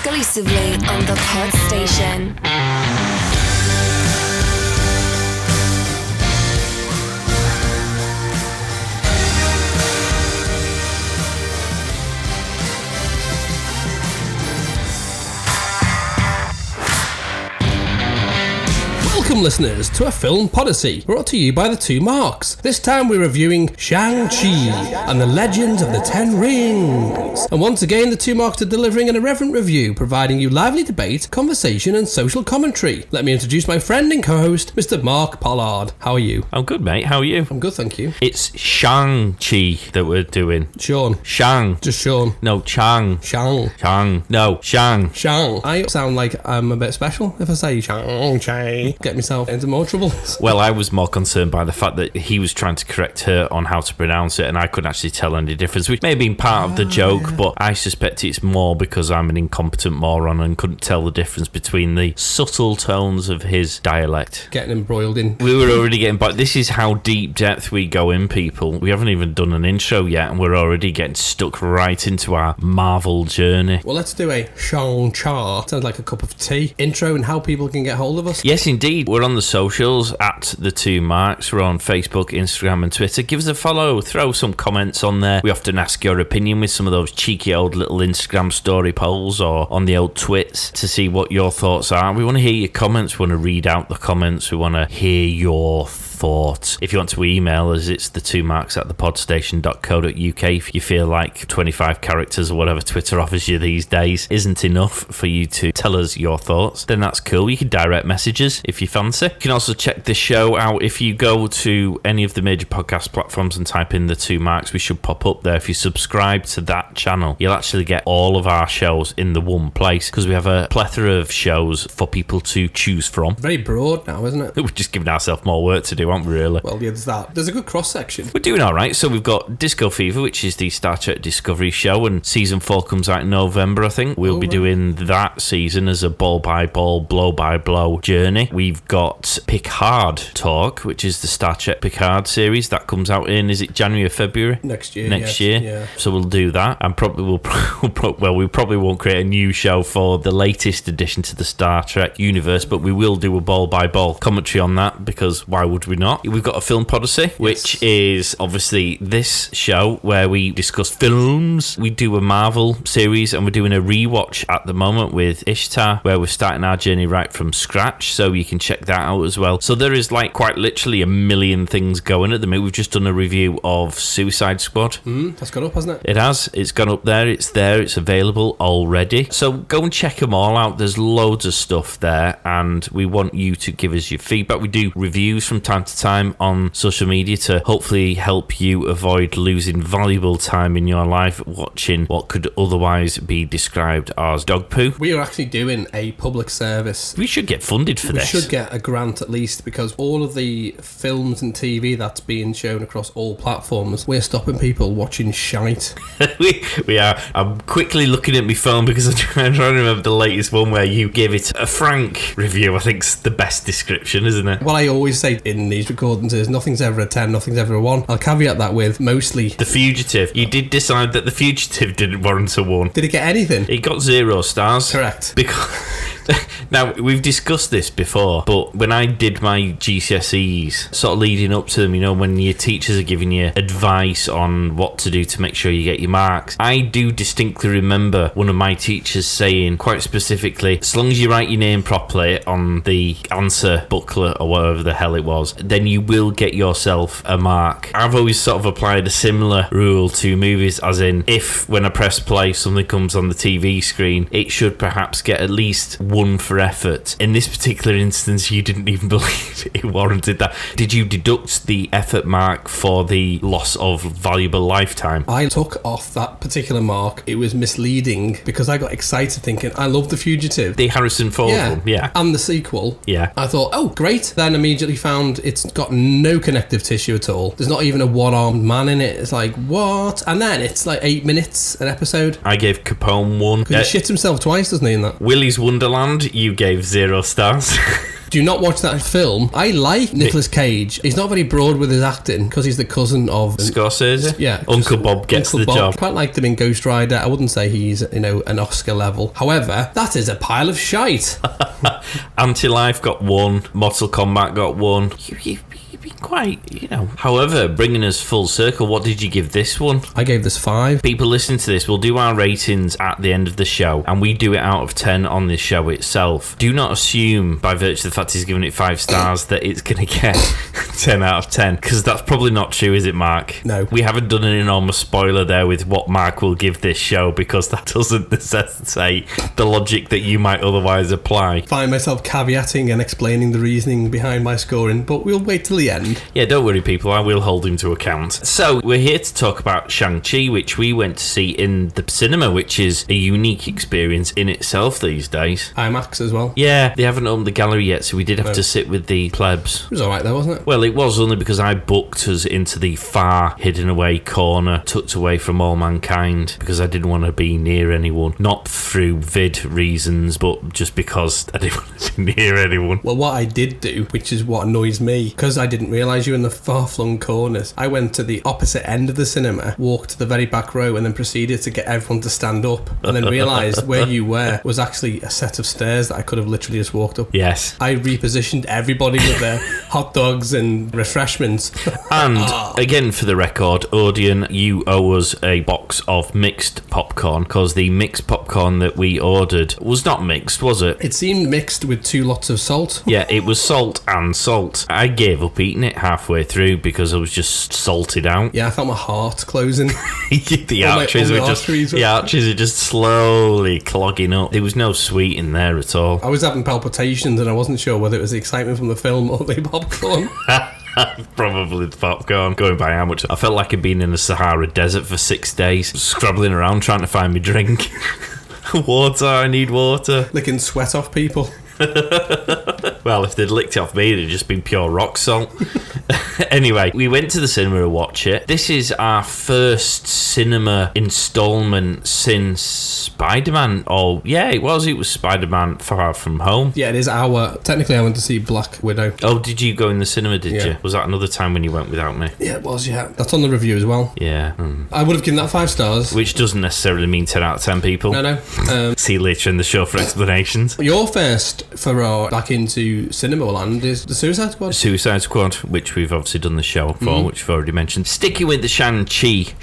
exclusively on the Pod Station. Welcome, listeners, to a film podyssey brought to you by the Two Marks. This time we're reviewing Shang-Chi and the Legends of the Ten Rings. And once again, the Two Marks are delivering an irreverent review, providing you lively debate, conversation and social commentary. Let me introduce my friend and co-host, Mr Mark Pollard. How are you? I'm good, mate. How are you? I'm good, thank you. It's Shang-Chi that we're doing. Sean. Shang. Just Sean. No, Chang. Shang. Chang. No, Shang. Shang. I sound like I'm a bit special if I say Shang-Chi. Get myself into more trouble. Well, I was more concerned by the fact that he was trying to correct her on how to pronounce it, and I couldn't actually tell any difference, which may have been part of the joke, but I suspect it's more because I'm an incompetent moron and couldn't tell the difference between the subtle tones of his dialect. Getting embroiled in. We were already getting, but this is how deep depth we go in, people. We haven't even done an intro yet, and we're already getting stuck right into our Marvel journey. Well, let's do a Shang-Chi. Sounds like a cup of tea. Intro and how people can get hold of us. Yes, indeed. We're on the socials at the Two Marks. We're on Facebook, Instagram and Twitter. Give us a follow. Throw some comments on there. We often ask your opinion with some of those cheeky old little Instagram story polls or on the old twits to see what your thoughts are. We want to hear your comments. We want to read out the comments. We want to hear your thoughts. If you want to email us, it's the2marks@thepodstation.co.uk. If you feel like 25 characters or whatever Twitter offers you these days isn't enough for you to tell us your thoughts, then that's cool. You can direct messages if you fancy. You can also check the show out if you go to any of the major podcast platforms and type in the Two Marks. We should pop up there. If you subscribe to that channel, you'll actually get all of our shows in the one place because we have a plethora of shows for people to choose from. Very broad now, isn't it? We're just giving ourselves more work to do, aren't we, really? Well, yeah, there's that. There's a good cross-section. We're doing all right. So we've got Disco Fever, which is the Star Trek Discovery show, and season 4 comes out in November, I think. We'll be doing that season as a ball-by-ball, blow-by-blow journey. We've got Picard Talk, which is the Star Trek Picard series. That comes out in, is it January or February? Next year. Next year. Yeah. So we'll do that. And probably we probably won't create a new show for the latest addition to the Star Trek universe, but we will do a ball-by-ball commentary on that because why would we not? We've got a film podyssey, which is obviously this show where we discuss films. We do a Marvel series and we're doing a rewatch at the moment with Ishtar, where we're starting our journey right from scratch, so you can check that out as well. So there is like quite literally a million things going at the minute. We've just done a review of Suicide Squad. That's gone up, hasn't it? It has. It's gone up there. It's there. It's available already. So go and check them all out. There's loads of stuff there and we want you to give us your feedback. We do reviews from time to time on social media to hopefully help you avoid losing valuable time in your life watching what could otherwise be described as dog poo. We are actually doing a public service. We should get funded for this. We should get a grant at least, because all of the films and TV that's being shown across all platforms, we're stopping people watching shite. we are. I'm quickly looking at my phone because I'm trying to remember the latest one where you gave it a frank review. I think's the best description, isn't it? What I always say in these recordings is nothing's ever a 10, nothing's ever a 1. I'll caveat that with mostly The Fugitive. You did decide that The Fugitive didn't warrant a 1. Did it get anything? It got 0 stars. Correct. Because now, we've discussed this before, but when I did my GCSEs, sort of leading up to them, you know, when your teachers are giving you advice on what to do to make sure you get your marks, I do distinctly remember one of my teachers saying quite specifically, as long as you write your name properly on the answer booklet or whatever the hell it was, then you will get yourself a mark. I've always sort of applied a similar rule to movies, as in, if when I press play something comes on the TV screen, it should perhaps get at least 1 for effort. In this particular instance, you didn't even believe it warranted that. Did you deduct the effort mark for the loss of valuable lifetime? I took off that particular mark. It was misleading because I got excited thinking, I love The Fugitive. The Harrison Ford one, yeah. And the sequel. Yeah. I thought, oh, great. Then immediately found it's got no connective tissue at all. There's not even a one-armed man in it. It's like, what? And then it's like 8 minutes an episode. I gave Capone 1. Because he shits himself twice, doesn't he, in that? Willy's Wonderland, you gave 0 stars. Do not watch that film. I like Nicolas Cage. He's not very broad with his acting because he's the cousin of Scorsese? Yeah. Uncle Bob gets the job. Quite liked him in Ghost Rider. I wouldn't say he's, an Oscar level. However, that is a pile of shite. Anti-Life got 1. Mortal Kombat got 1. You've been quite, However, bringing us full circle, what did you give this one? I gave this 5. People listening to this, we'll do our ratings at the end of the show, and we do it out of 10 on this show itself. Do not assume, by virtue of the fact he's giving it 5 stars, that it's going to get 10 out of 10, because that's probably not true, is it, Mark? No. We haven't done an enormous spoiler there with what Mark will give this show, because that doesn't necessitate the logic that you might otherwise apply. Find myself caveating and explaining the reasoning behind my scoring, but we'll wait till the end. Yeah, don't worry, people. I will hold him to account. So, we're here to talk about Shang-Chi, which we went to see in the cinema, which is a unique experience in itself these days. IMAX as well. Yeah, they haven't opened the gallery yet, so we did have to sit with the plebs. It was alright though, wasn't it? Well, it was only because I booked us into the far, hidden away corner, tucked away from all mankind, because I didn't want to be near anyone. Not through vid reasons, but just because I didn't want to be near anyone. Well, what I did do, which is what annoys me, because I didn't realise you were in the far-flung corners, I went to the opposite end of the cinema, walked to the very back row, and then proceeded to get everyone to stand up, and then realised where you were was actually a set of stairs that I could have literally just walked up. Yes. I repositioned everybody with their hot dogs and refreshments. And, again, for the record, Odeon, you owe us a box of mixed popcorn, because the mixed popcorn that we ordered was not mixed, was it? It seemed mixed with 2 lots of salt. Yeah, it was salt and salt. I gave up eating it halfway through because I was just salted out. Yeah, I felt my heart closing. The arteries are just slowly clogging up. There was no sweet in there at all. I was having palpitations and I wasn't sure whether it was the excitement from the film or the popcorn. Probably the popcorn. Going by how much I felt like I'd been in the Sahara Desert for 6 days, scrabbling around trying to find me drink. Water, I need water. Licking sweat off people. Well, if they'd licked it off me, it'd just been pure rock salt. Anyway, we went to the cinema to watch it. This is our first cinema installment since Spider-Man. Oh, yeah, it was Spider-Man Far From Home. Yeah, it is technically I went to see Black Widow. Oh, did you go in the cinema, did you? Was that another time when you went without me? Yeah, it was, yeah. That's on the review as well. Yeah. I would have given that 5 stars. Which doesn't necessarily mean 10 out of 10, people. No. See you later in the show for explanations. Your first for our back into cinema land is the Suicide Squad. Suicide Squad, which we've obviously done the show for, which we've already mentioned. Sticking with the Shang-Chi.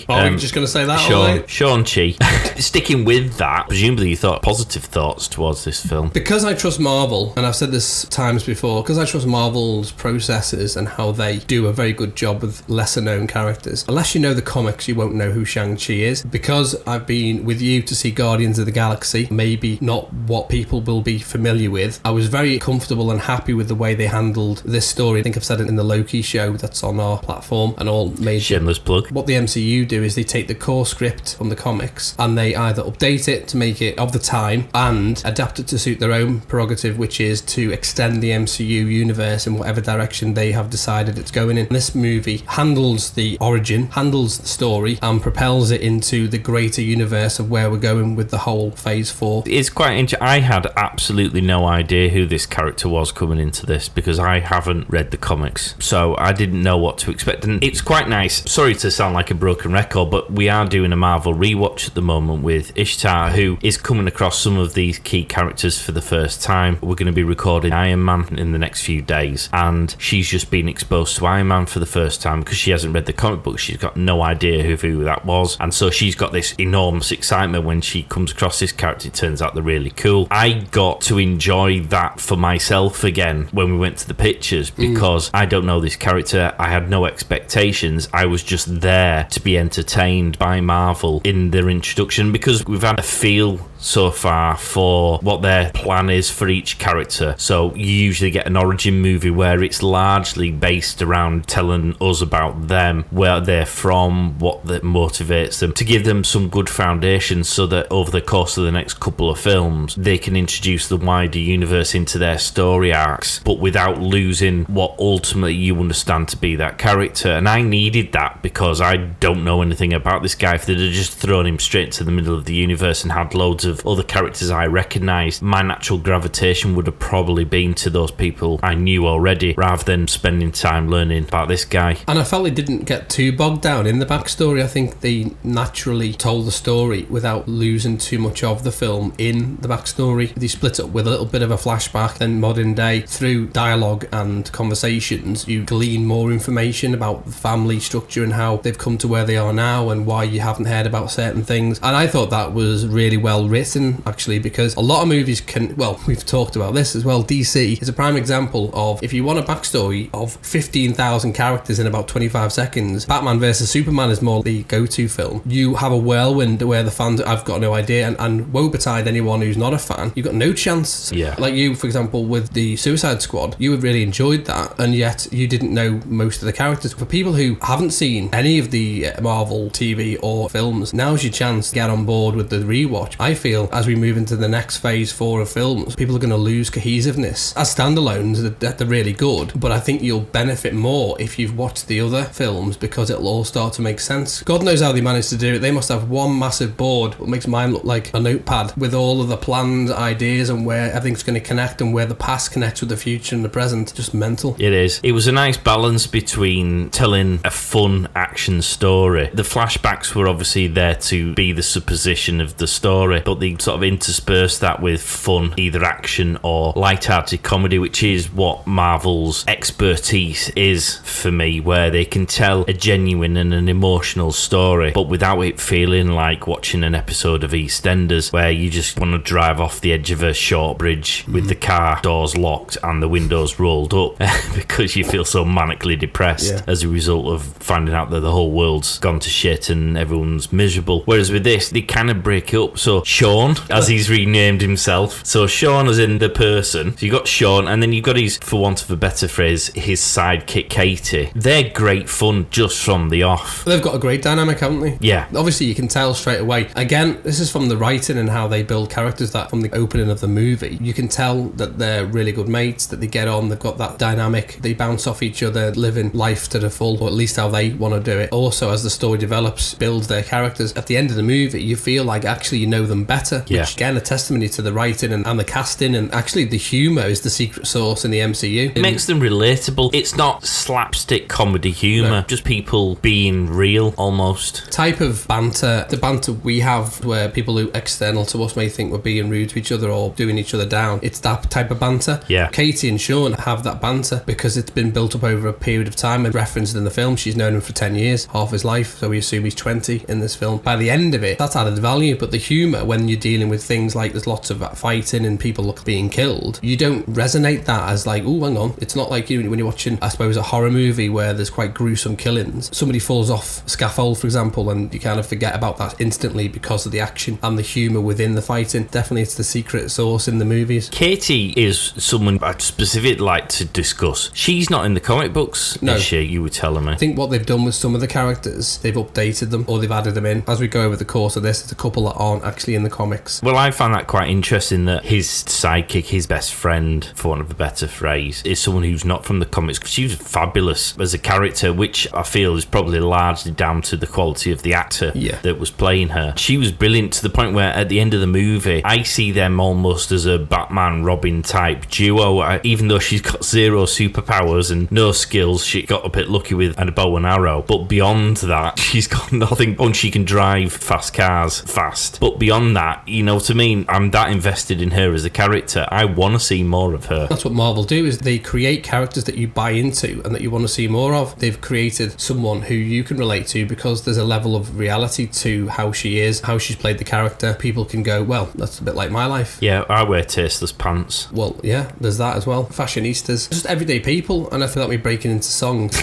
Oh, you're just going to say that? Shang-Chi. Sticking with that, presumably you thought positive thoughts towards this film. Because I trust Marvel, and I've said this times before, because I trust Marvel's processes and how they do a very good job with lesser known characters. Unless you know the comics, you won't know who Shang-Chi is. Because I've been with you to see Guardians of the Galaxy, maybe not what people will be familiar with, I was very comfortable and happy with the way they handled this story. I think I've said it in the Loki show that's on our platform and all major. Shameless plug. What the MCU do is they take the core script from the comics and they either update it to make it of the time and adapt it to suit their own prerogative, which is to extend the MCU universe in whatever direction they have decided it's going in. This movie handles the origin, handles the story, and propels it into the greater universe of where we're going with the whole Phase 4. It's quite interesting. I had absolutely no idea who this character was coming into this because I haven't read the comics, so I didn't know what to expect. And it's quite nice. Sorry to sound like a broken record, but we are doing a Marvel rewatch at the moment with Ishtar, who is coming across some of these key characters for the first time. We're going to be recording Iron Man in the next few days, and she's just been exposed to Iron Man for the first time because she hasn't read the comic book. She's got no idea who that was, and so she's got this enormous excitement when she comes across this character. It turns out they're really cool. I got to enjoy that for myself again when we went to the pictures because I don't know this character. I had no expectations. I was just there to be entertained by Marvel in their introduction because we've had a feel so far for what their plan is for each character. So you usually get an origin movie where it's largely based around telling us about them, where they're from, what that motivates them, to give them some good foundation so that over the course of the next couple of films they can introduce the wider universe into their story arcs, but without losing what ultimately you understand to be that character. And I needed that because I don't know anything about this guy. If they'd have just thrown him straight to the middle of the universe and had loads of of other characters I recognised, my natural gravitation would have probably been to those people I knew already, rather than spending time learning about this guy. And I felt they didn't get too bogged down in the backstory. I think they naturally told the story without losing too much of the film in the backstory. They split up with a little bit of a flashback, then modern day, through dialogue and conversations, you glean more information about the family structure and how they've come to where they are now and why you haven't heard about certain things. And I thought that was really well written, actually, because a lot of movies can, well, we've talked about this as well, DC is a prime example of, if you want a backstory of 15,000 characters in about 25 seconds, Batman vs Superman is more the go-to film. You have a whirlwind where the fans, I've got no idea, and woe betide anyone who's not a fan, you've got no chance. Yeah. Like you, for example, with the Suicide Squad, you really enjoyed that, and yet you didn't know most of the characters. For people who haven't seen any of the Marvel TV or films, now's your chance to get on board with the rewatch. I feel as we move into the next phase 4 of films, people are going to lose cohesiveness. As standalones, they're really good, but I think you'll benefit more if you've watched the other films, because it'll all start to make sense. God knows how they managed to do it. They must have one massive board, what makes mine look like a notepad, with all of the plans, ideas, and where everything's going to connect, and where the past connects with the future and the present. Just mental. It is. It was a nice balance between telling a fun action story. The flashbacks were obviously there to be the supposition of the story, but they sort of interspersed that with fun, either action or light-hearted comedy, which is what Marvel's expertise is for me, where they can tell a genuine and an emotional story, but without it feeling like watching an episode of EastEnders, where you just want to drive off the edge of a short bridge with the car doors locked and the windows rolled up because you feel so manically depressed as a result of finding out that the whole world's gone to shit and everyone's miserable. Whereas with this, they kind of break it up. So Sean, as he's renamed himself, so Sean as in the person, so you got Sean, and then you've got his, for want of a better phrase, his sidekick Katie. They're great fun just from the off. They've got a great dynamic, haven't they? Yeah. Obviously you can tell straight away. Again, this is from the writing and how they build characters, that from the opening of the movie, you can tell that they're really good mates, that they get on, they've got that dynamic, they bounce off each other, living life to the full, or at least how they want to do it. Also, as the story develops, builds their characters. At the end of the movie, you feel like actually you know them better, which again, a testimony to the writing and the casting, and actually the humour is the secret sauce in the MCU. It makes them relatable. It's not slapstick comedy humour, just people being real, almost. Type of banter, the banter we have where people who external to us may think we're being rude to each other or doing each other down, it's that type of banter. Yeah. Katie and Sean have that banter because it's been built up over a period of time, and referenced in the film. She's known him for 10 years, half his life, so we assume he's 20 in this film. By the end of it, that's added value, but the humour, when you're dealing with things like there's lots of fighting and people being killed, you don't resonate that as like, oh, hang on. It's not like you when you're watching, I suppose, a horror movie where there's quite gruesome killings. Somebody falls off scaffold, for example, and you kind of forget about that instantly because of the action and the humour within the fighting. Definitely it's the secret sauce in the movies. Katie is someone I'd specifically like to discuss. She's not in the comic books, is she? You were telling me. I think what they've done with some of the characters, they've updated them or they've added them in. As we go over the course of this, there's a couple that aren't actually in the comics. Well, I found that quite interesting that his sidekick, his best friend, for want of a better phrase, is someone who's not from the comics. She was fabulous as a character, which I feel is probably largely down to the quality of the actor that was playing her. She was brilliant to the point where at the end of the movie, I see them almost as a Batman-Robin type duo. Even though she's got zero superpowers and no skills, she got a bit lucky with a bow and arrow. But beyond that, she's got nothing. And she can drive fast cars fast. But beyond that, you know what I mean? I'm that invested in her as a character. I want to see more of her. That's what Marvel do, is they create characters that you buy into and that you want to see more of. They've created someone who you can relate to because there's a level of reality to how she is, how she's played the character. People can go, well, that's a bit like my life. Yeah, I wear tasteless pants. Well, yeah, there's that as well. Fashionistas, just everyday people, and I feel like we're breaking into songs.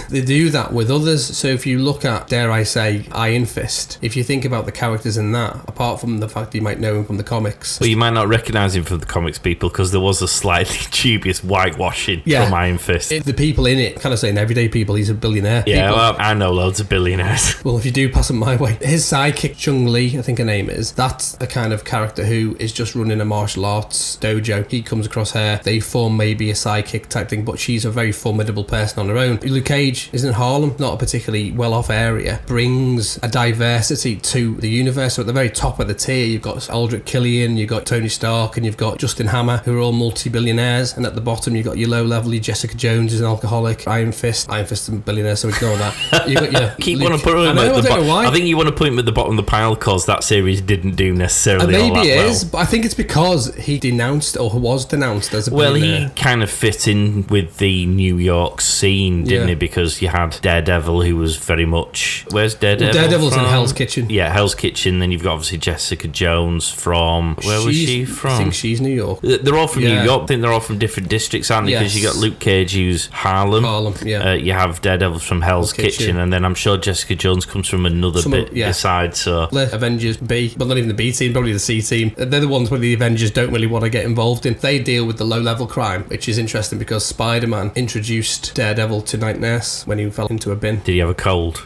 They do that with others. So if you look at, dare I say, Iron Fist, if you think about the characters in that, apart from the fact you might know him from the comics. Well, you might not recognise him from the comics, people, because there was a slightly dubious whitewashing from Iron Fist. The people in it, kind of saying everyday people, he's a billionaire. Yeah, people, well, I know loads of billionaires. Well, if you do pass him my way. His sidekick, Chung-Li, I think her name is, that's a kind of character who is just running a martial arts dojo. He comes across her, they form maybe a sidekick type thing, but she's a very formidable person on her own. own. Luke Cage is in Harlem, not a particularly well-off area, brings a diversity to the universe. So at the very top of the tier, you've got Aldrich Killian, you've got Tony Stark, and you've got Justin Hammer, who are all multi-billionaires. And at the bottom, you've got your low-level, your Jessica Jones is an alcoholic, Iron Fist is a billionaire, so ignore that. You've got your want to put him at the bottom. I think you want to put him at the bottom of the pile because that series didn't do necessarily maybe all that it well. is, but I think it's because he denounced or was denounced as a billionaire. He kind of fit in with the New York scene, didn't he? Because you had Daredevil, who was very much... Where's Daredevil? Daredevil's in Hell's Kitchen. Yeah, Hell's Kitchen. Then you've got obviously Jessica Jones from... Where was she from? I think she's New York. They're all from New York. I think they're all from different districts, aren't they? Because you got Luke Cage, who's Harlem. You have Daredevil from Hell's Kitchen, and then I'm sure Jessica Jones comes from another bit beside. So Avengers B, but not even the B team, probably the C team. They're the ones where the Avengers don't really want to get involved in. They deal with the low-level crime, which is interesting because Spider-Man introduced Daredevil to Night Nurse when he fell into a bin. Did he have a cold?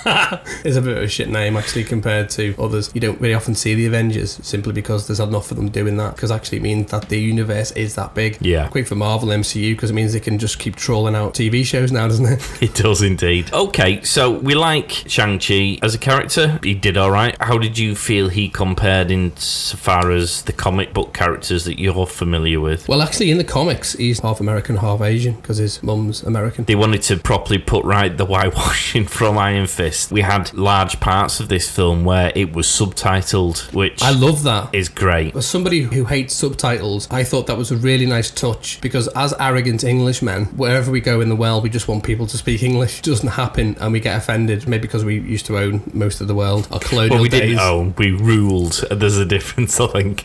It's a bit of a shit name actually compared to others. You don't very often see the Avengers simply because there's enough of them doing that, because actually it means that the universe is that big. Yeah. Great for Marvel MCU because it means they can just keep trolling out TV shows now, doesn't it? It does indeed. Okay, so we like Shang-Chi as a character. He did alright. How did you feel he compared in so far as the comic book characters that you're familiar with? Well, actually in the comics he's half American, half Asian because his mum's American. They wanted to properly put right the whitewashing from Iron Fist. We had large parts of this film where it was subtitled, which I love that. Is great. As somebody who hates subtitles, I thought that was a really nice touch, because as arrogant Englishmen, wherever we go in the world, we just want people to speak English. It doesn't happen and we get offended, maybe because we used to own most of the world. Our colonial Well, we days. didn't own, we ruled. There's a difference, I think.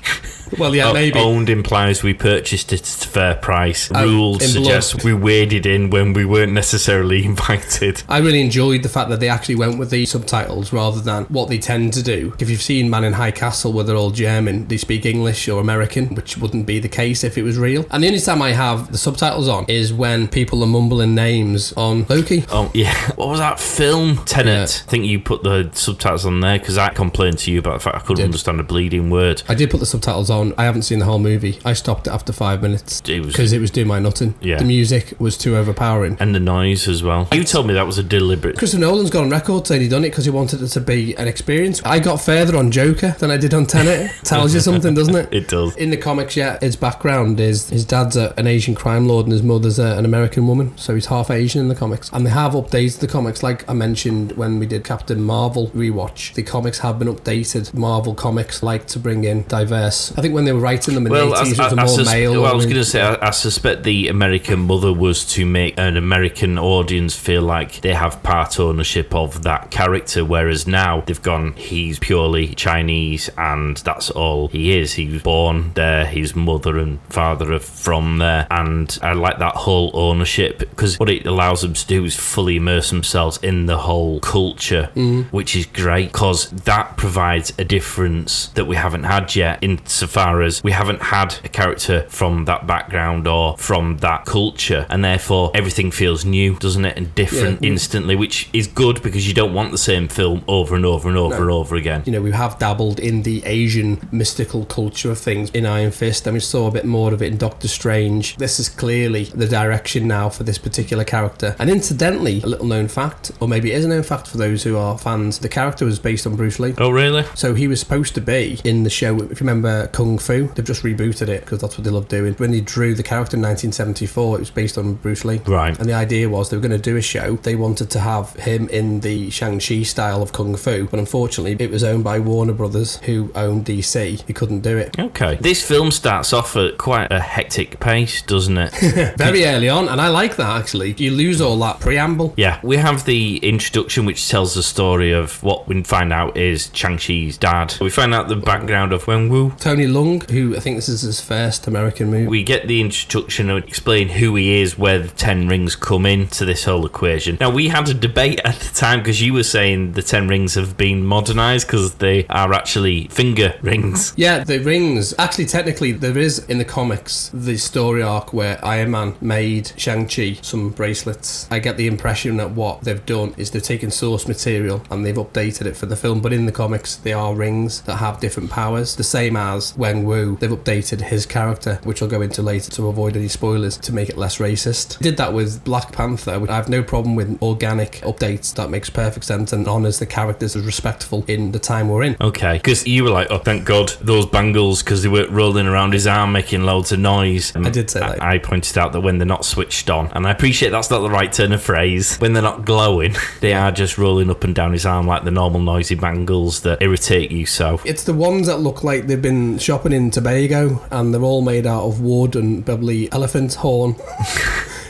Well, yeah, maybe. Owned implies we purchased it at a fair price. Oh, Ruled suggests we waded in when we weren't necessarily invited. I really enjoyed the fact that they actually went with the subtitles rather than what they tend to do. If you've seen Man in High Castle where they're all German, they speak English or American, which wouldn't be the case if it was real. And the only time I have the subtitles on is when people are mumbling names on Loki. Oh, yeah. What was that film? Tenet. I think you put the subtitles on there because I complained to you about the fact I couldn't understand a bleeding word. I did put the subtitles on. I haven't seen the whole movie. I stopped it after 5 minutes because it was doing my nutting. Yeah. The music was too overpowering. And the noise as well. You told me that was a deliberate... Christopher Nolan's gone on record saying he done it because he wanted it to be an experience. I got further on Joker than I did on Tenet. Tells you something, doesn't it? It does. In the comics, yeah, his background is his dad's an Asian crime lord and his mother's an American woman, so he's half Asian in the comics. And they have updated the comics, like I mentioned when we did Captain Marvel rewatch. The comics have been updated. Marvel comics like to bring in diverse. I think when they were writing them in the 80s, it was more male. Well, I was going to say, I suspect the American mother was to make an American audience feel like they have part ownership of that character, whereas now they've gone, he's purely Chinese and that's all he is. He was born there, his mother and father are from there, and I like that whole ownership because what it allows them to do is fully immerse themselves in the whole culture, which is great because that provides a difference that we haven't had yet, insofar as we haven't had a character from that background or from that culture, and therefore everything feels new, doesn't it, and different instantly, which is good because you don't want the same film over and over and over and over again. You know, we have dabbled in the Asian mystical culture of things in Iron Fist, and we saw a bit more of it in Doctor Strange. This is clearly the direction now for this particular character. And incidentally, a little known fact, or maybe it is a known fact for those who are fans, the character was based on Bruce Lee. Oh, really? So he was supposed to be in the show, if you remember Kung Fu, they've just rebooted it because that's what they love doing. When they drew the character in 1974, it was based on Bruce Lee. Right. And the idea was they were going to do a show. They wanted to have him in the Shang-Chi style of Kung Fu, but unfortunately it was owned by Warner Brothers, who owned DC. He couldn't do it. Okay. This film starts off at quite a hectic pace, doesn't it? Very early on, and I like that actually. You lose all that preamble. Yeah. We have the introduction which tells the story of what we find out is Shang-Chi's dad. We find out the background of Wenwu. Tony Leung, who I think this is his first American movie. We get the introduction and explain who he is, where the 10 rings come into this whole equation. Now, we had a debate at the time because you were saying the 10 rings have been modernised because they are actually finger rings. Yeah, the rings. Actually, technically, there is in the comics the story arc where Iron Man made Shang-Chi some bracelets. I get the impression that what they've done is they've taken source material and they've updated it for the film, but in the comics, they are rings that have different powers. The same as Wang-Wu, they've updated his character, which I'll go into later to avoid any spoilers, to make it less racist. Did that with Black Panther. I have no problem with organic updates. That makes perfect sense and honours the characters as respectful in the time we're in. Okay, because you were like, oh, thank God, those bangles, because they were rolling around his arm making loads of noise. I did say that. I pointed out that when they're not switched on, and I appreciate that's not the right turn of phrase, when they're not glowing, they are just rolling up and down his arm like the normal noisy bangles that irritate you so. It's the ones that look like they've been shopping in Tobago and they're all made out of wood and probably elephant horn.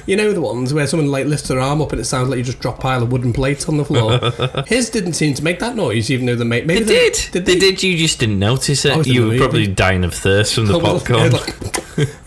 You know the ones where someone like lifts their arm up and it sounds like you just drop a pile of wooden plates on the floor. His didn't seem to make that noise, even though maybe they did. They did. You just didn't notice it. You were probably dying of thirst from the popcorn.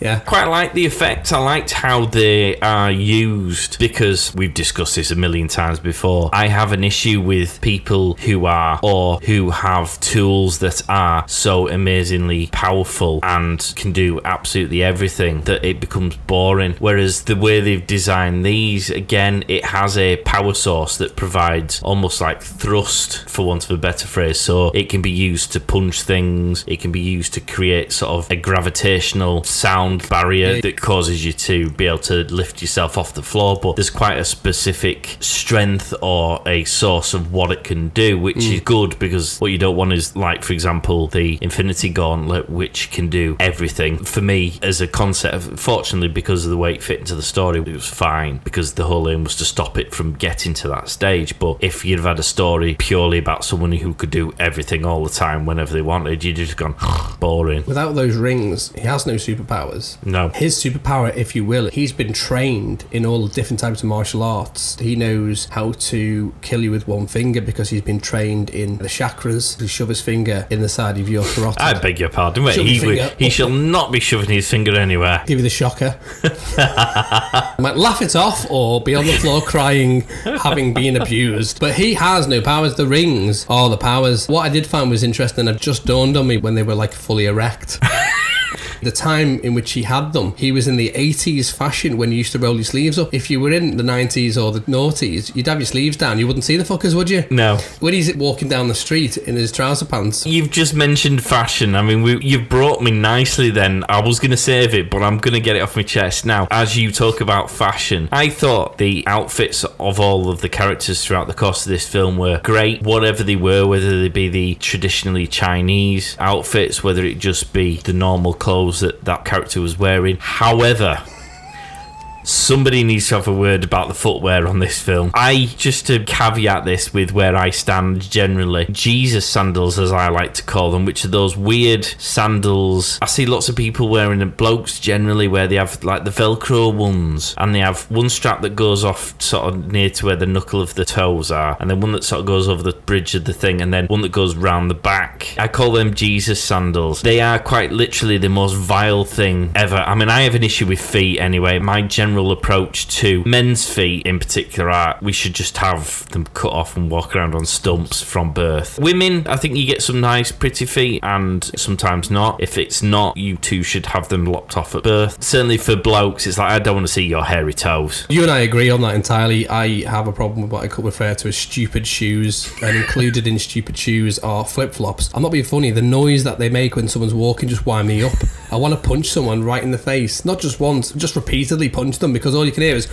Yeah. Quite like the effects. I liked how they are used, because we've discussed this a million times before. I have an issue with people who have tools that are so amazingly powerful and can do absolutely everything that it becomes boring. Whereas the way they've designed these, again, it has a power source that provides almost like thrust, for want of a better phrase. So it can be used to punch things. It can be used to create sort of a gravitational sound barrier that causes you to be able to lift yourself off the floor, but there's quite a specific strength or a source of what it can do, which is good, because what you don't want is, like, for example, the Infinity Gauntlet, which can do everything. For me, as a concept, fortunately, because of the way it fit into the story, it was fine, because the whole aim was to stop it from getting to that stage. But if you'd have had a story purely about someone who could do everything all the time whenever they wanted, you'd just gone boring. Without those rings, he has no superpowers. No. His superpower, if you will, he's been trained in all the different types of martial arts. He knows how to kill you with one finger because he's been trained in the chakras. To shove his finger in the side of your carotid. I beg your pardon. Wait, he shall not be shoving his finger anywhere. Give you the shocker. Might laugh it off or be on the floor crying, having been abused. But he has no powers. The rings are the powers. What I did find was interesting, it just dawned on me when they were like fully erect. The time in which he had them, he was in the 80s fashion when you used to roll your sleeves up. If you were in the 90s or the noughties, you'd have your sleeves down. You wouldn't see the fuckers, would you? No. When he's walking down the street in his trouser pants. You've just mentioned fashion. I mean, you've brought me nicely then. I was going to save it, but I'm going to get it off my chest. Now, as you talk about fashion, I thought the outfits of all of the characters throughout the course of this film were great, whatever they were, whether they be the traditionally Chinese outfits, whether it just be the normal clothes that character was wearing. However, somebody needs to have a word about the footwear on this film. Just to caveat this with where I stand generally, Jesus sandals, as I like to call them, which are those weird sandals. I see lots of people wearing them, blokes generally, where they have like the Velcro ones, and they have one strap that goes off sort of near to where the knuckle of the toes are, and then one that sort of goes over the bridge of the thing, and then one that goes round the back. I call them Jesus sandals. They are quite literally the most vile thing ever. I mean, I have an issue with feet anyway. My general approach to men's feet in particular are we should just have them cut off and walk around on stumps from birth. Women, I think you get some nice pretty feet, and sometimes not. If it's not, you too should have them lopped off at birth. Certainly for blokes, it's like, I don't want to see your hairy toes. You and I agree on that entirely. I have a problem with what I could refer to as stupid shoes, and included in stupid shoes are flip-flops. I'm not being funny, the noise that they make when someone's walking just wind me up. I want to punch someone right in the face, not just once, just repeatedly punch them, because all you can hear is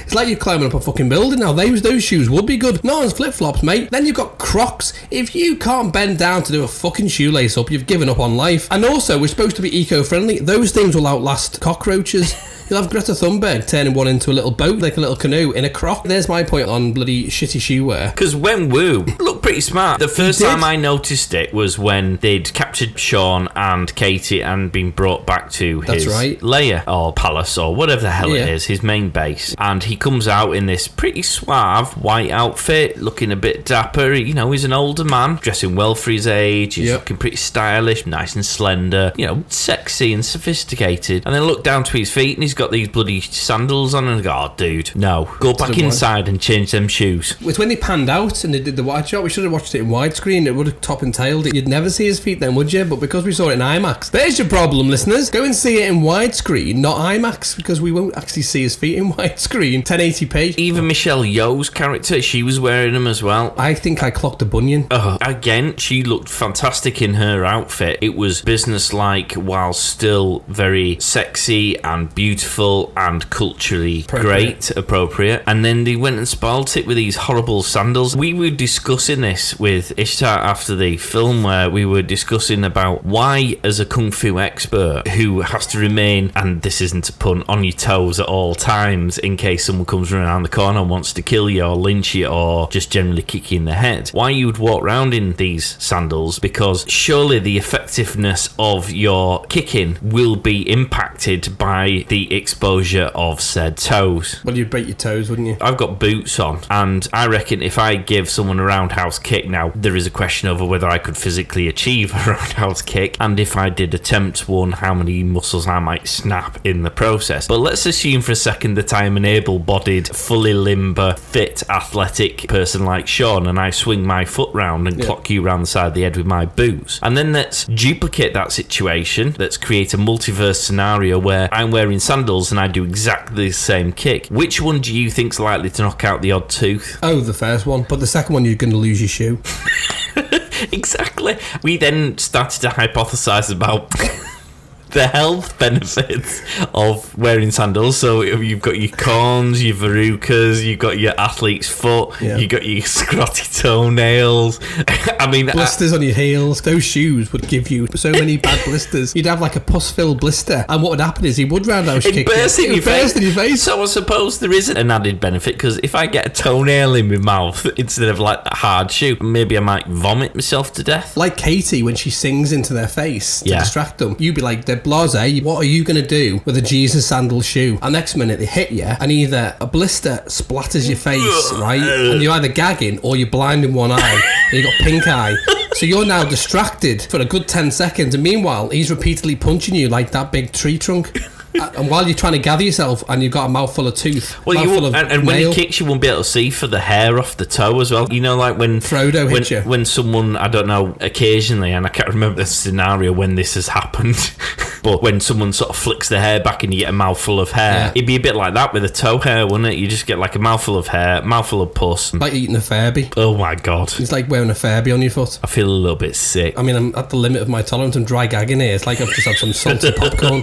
it's like you're climbing up a fucking building now. Those shoes would be good. No one's flip-flops, mate. Then you've got Crocs. If you can't bend down to do a fucking shoelace up, you've given up on life. And also, we're supposed to be eco-friendly. Those things will outlast cockroaches. You'll have Greta Thunberg turning one into a little boat, like a little canoe, in a croc. There's my point on bloody shitty shoe wear. Because Wen-Wu looked pretty smart. The first time I noticed it was when they'd captured Sean and Katie and been brought back to his lair, or palace, or whatever the hell it is, his main base. And he comes out in this pretty suave white outfit, looking a bit dapper. You know, he's an older man, dressing well for his age. He's looking pretty stylish, nice and slender, you know, sexy and sophisticated. And then look down to his feet and he's got these bloody sandals on, and I go, oh, dude, no. Go back inside and change them shoes. It's when they panned out and they did the wide shot. We should have watched it in widescreen. It would have top and tailed it. You'd never see his feet then, would you? But because we saw it in IMAX, there's your problem, listeners. Go and see it in widescreen, not IMAX, because we won't actually see his feet in widescreen. 1080p. Even Michelle Yeoh's character, she was wearing them as well. I think I clocked a bunion. Again, she looked fantastic in her outfit. It was businesslike while still very sexy and beautiful and culturally appropriate. And then they went and spoilt it with these horrible sandals. We were discussing this with Ishtar after the film, where we were discussing about why, as a kung fu expert who has to remain, and this isn't a pun, on your toes at all times in case someone comes around the corner and wants to kill you or lynch you or just generally kick you in the head, why you would walk around in these sandals, because surely the effectiveness of your kicking will be impacted by the exposure of said toes. Well, you'd break your toes, wouldn't you? I've got boots on, and I reckon if I give someone a roundhouse kick now, there is a question over whether I could physically achieve a roundhouse kick, and if I did attempt one, how many muscles I might snap in the process. But let's assume for a second that I am an able-bodied, fully limber, fit, athletic person like Sean, and I swing my foot round and clock you round the side of the head with my boots. And then let's duplicate that situation. Let's create a multiverse scenario where I'm wearing sandals and I do exactly the same kick. Which one do you think's likely to knock out the odd tooth? Oh, the first one. But the second one, you're going to lose your shoe. Exactly. We then started to hypothesize about the health benefits of wearing sandals. So you've got your corns, your verrucas, you've got your athlete's foot, you've got your scrotty toenails. I mean, blisters on your heels. Those shoes would give you so many bad blisters. You'd have like a pus-filled blister, and what would happen is he would roundhouse kick you. It would burst in your face. So I suppose there is an added benefit, because if I get a toenail in my mouth instead of like a hard shoe, maybe I might vomit myself to death. Like Katie when she sings into their face to distract them. You'd be like, they're blasé, what are you going to do with a Jesus sandal shoe? And next minute they hit you, and either a blister splatters your face, right? And you're either gagging or you're blind in one eye, and you got pink eye. So you're now distracted for a good 10 seconds, and meanwhile he's repeatedly punching you like that big tree trunk. And while you're trying to gather yourself, and you've got a mouthful of tooth, and when he kicks, you won't be able to see for the hair off the toe as well. You know, like when Frodo hit you. When someone, I don't know, occasionally, and I can't remember the scenario when this has happened, but when someone sort of flicks the hair back and you get a mouthful of hair, it'd be a bit like that with a toe hair, wouldn't it? You just get like a mouthful of hair, mouthful of pus. Like eating a Furby. Oh my God. It's like wearing a Furby on your foot. I feel a little bit sick. I mean, I'm at the limit of my tolerance. I'm dry gagging here. It's like I've just had some salty popcorn.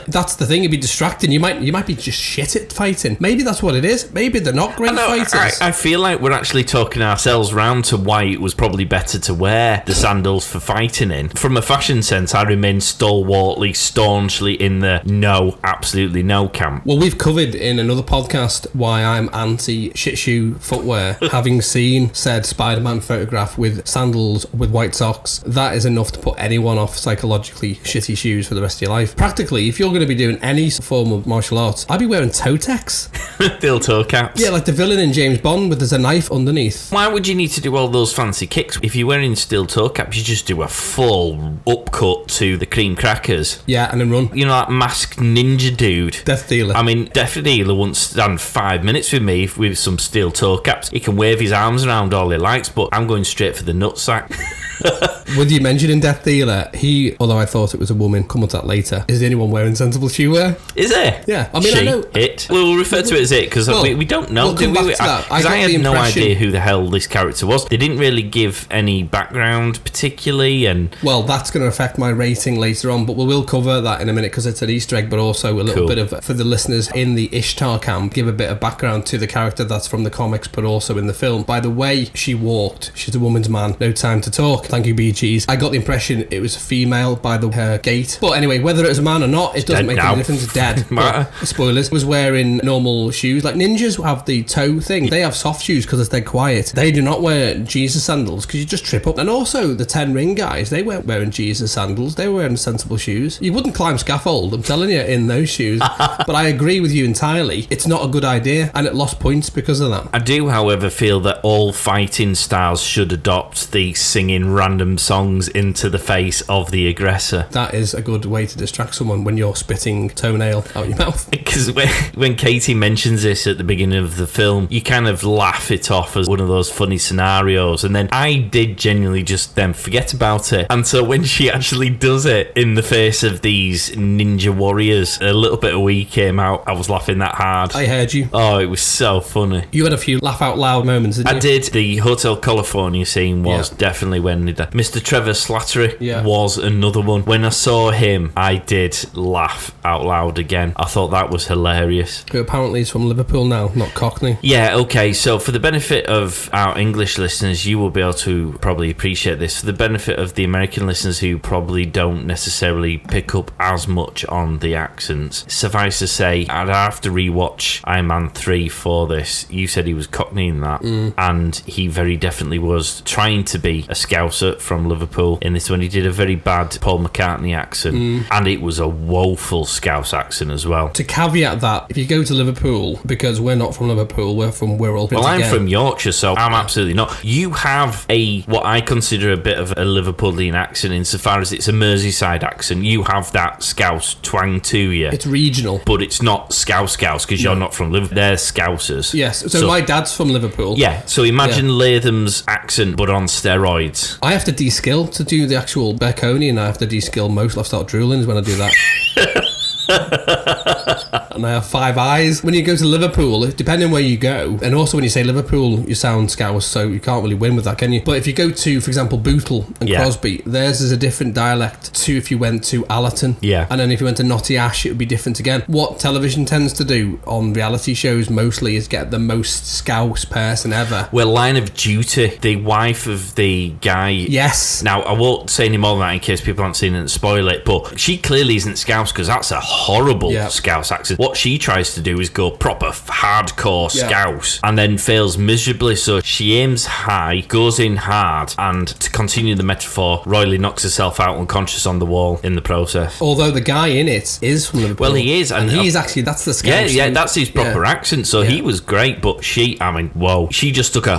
That's the thing, it'd be distracting. You might be just shit at fighting. Maybe that's what it is. Maybe they're not great fighters. I feel like we're actually talking ourselves round to why it was probably better to wear the sandals for fighting in. From a fashion sense, I remain stalwartly, staunchly in the no, absolutely no camp. Well, we've covered in another podcast why I'm anti shit shoe footwear. Having seen said Spider-Man photograph with sandals with white socks, that is enough to put anyone off psychologically shitty shoes for the rest of your life. Practically, if you're going to be doing any form of martial arts, I'd be wearing toe tacks. Steel toe caps. Yeah, like the villain in James Bond, where there's a knife underneath. Why would you need to do all those fancy kicks? If you're wearing steel toe caps, you just do a full upcut to the cream crackers. Yeah, and then run. You know, that masked ninja dude. Death Dealer. I mean, Death Dealer won't stand 5 minutes with me with some steel toe caps. He can wave his arms around all he likes, but I'm going straight for the nutsack. With you mentioning Death Dealer, he, although I thought it was a woman, come on to that later, is the only one wearing sensible shoe wear. Is it? Yeah. I mean, I know. It. We'll refer to it as it, because we don't know. Because I had no idea who the hell this character was. They didn't really give any background particularly, and... Well, that's going to affect my rating later on, but we will cover that in a minute, because it's an Easter egg, but also a little bit of, for the listeners in the Ishtar camp, give a bit of background to the character that's from the comics, but also in the film. By the way she walked, she's a woman's man, no time to talk. Thank you, BGs. I got the impression it was a female by her gait. But anyway, whether it was a man or not, it doesn't make any difference. Dead. But, spoilers. Was wearing normal shoes. Like ninjas have the toe thing. They have soft shoes because they're quiet. They do not wear Jesus sandals because you just trip up. And also the 10 Ring guys, they weren't wearing Jesus sandals. They were wearing sensible shoes. You wouldn't climb scaffold, I'm telling you, in those shoes. But I agree with you entirely. It's not a good idea, and it lost points because of that. I do, however, feel that all fighting styles should adopt the singing random songs into the face of the aggressor. That is a good way to distract someone when you're spitting toenail out your mouth. Because when Katie mentions this at the beginning of the film, you kind of laugh it off as one of those funny scenarios, and then I did genuinely just then forget about it. And so when she actually does it in the face of these ninja warriors, a little bit of wee came out. I was laughing that hard. I heard you. Oh, it was so funny. You had a few laugh out loud moments, didn't you? I did. The Hotel California scene was definitely when Mr. Trevor Slattery was another one. When I saw him, I did laugh out loud again. I thought that was hilarious. Who apparently is from Liverpool now, not Cockney. Yeah, okay, so for the benefit of our English listeners, you will be able to probably appreciate this. For the benefit of the American listeners who probably don't necessarily pick up as much on the accents, suffice to say, I'd have to rewatch Iron Man 3 for this. You said he was Cockney in that, and he very definitely was trying to be a Scouser from Liverpool in this one. He did a very bad Paul McCartney accent, and it was a woeful Scouse accent as well. To caveat that, if you go to Liverpool, because we're not from Liverpool, we're from Wirral. Well, I'm from Yorkshire, so I'm absolutely not. You have what I consider a bit of a Liverpudlian accent insofar as it's a Merseyside accent. You have that Scouse twang to you. It's regional. But it's not Scouse because you're not from Liverpool. They're Scousers. Yes, so my dad's from Liverpool. Yeah, so imagine Latham's accent, but on steroids. I have to de-skill to do the actual Beconian. I have to de-skill most. I'll start drooling when I do that. And I have 5 eyes. When you go to Liverpool, depending where you go, and also when you say Liverpool, you sound Scouse, so you can't really win with that, can you? But if you go to, for example, Bootle and Crosby, theirs is a different dialect to if you went to Allerton. Yeah. And then if you went to Notty Ash, it would be different again. What television tends to do on reality shows mostly is get the most Scouse person ever. Well, Line of Duty, the wife of the guy. Yes. Now, I won't say any more than that in case people haven't seen it and spoil it, but she clearly isn't Scouse because that's a horrible Scouse accent. What she tries to do is go proper hardcore Scouse and then fails miserably. So she aims high, goes in hard, and to continue the metaphor, royally knocks herself out unconscious on the wall in the process. Although the guy in it is from Liverpool. Well, he is. And he's actually, that's the Scouse. Yeah, that's his proper accent. So he was great, but she, I mean, whoa. She just took a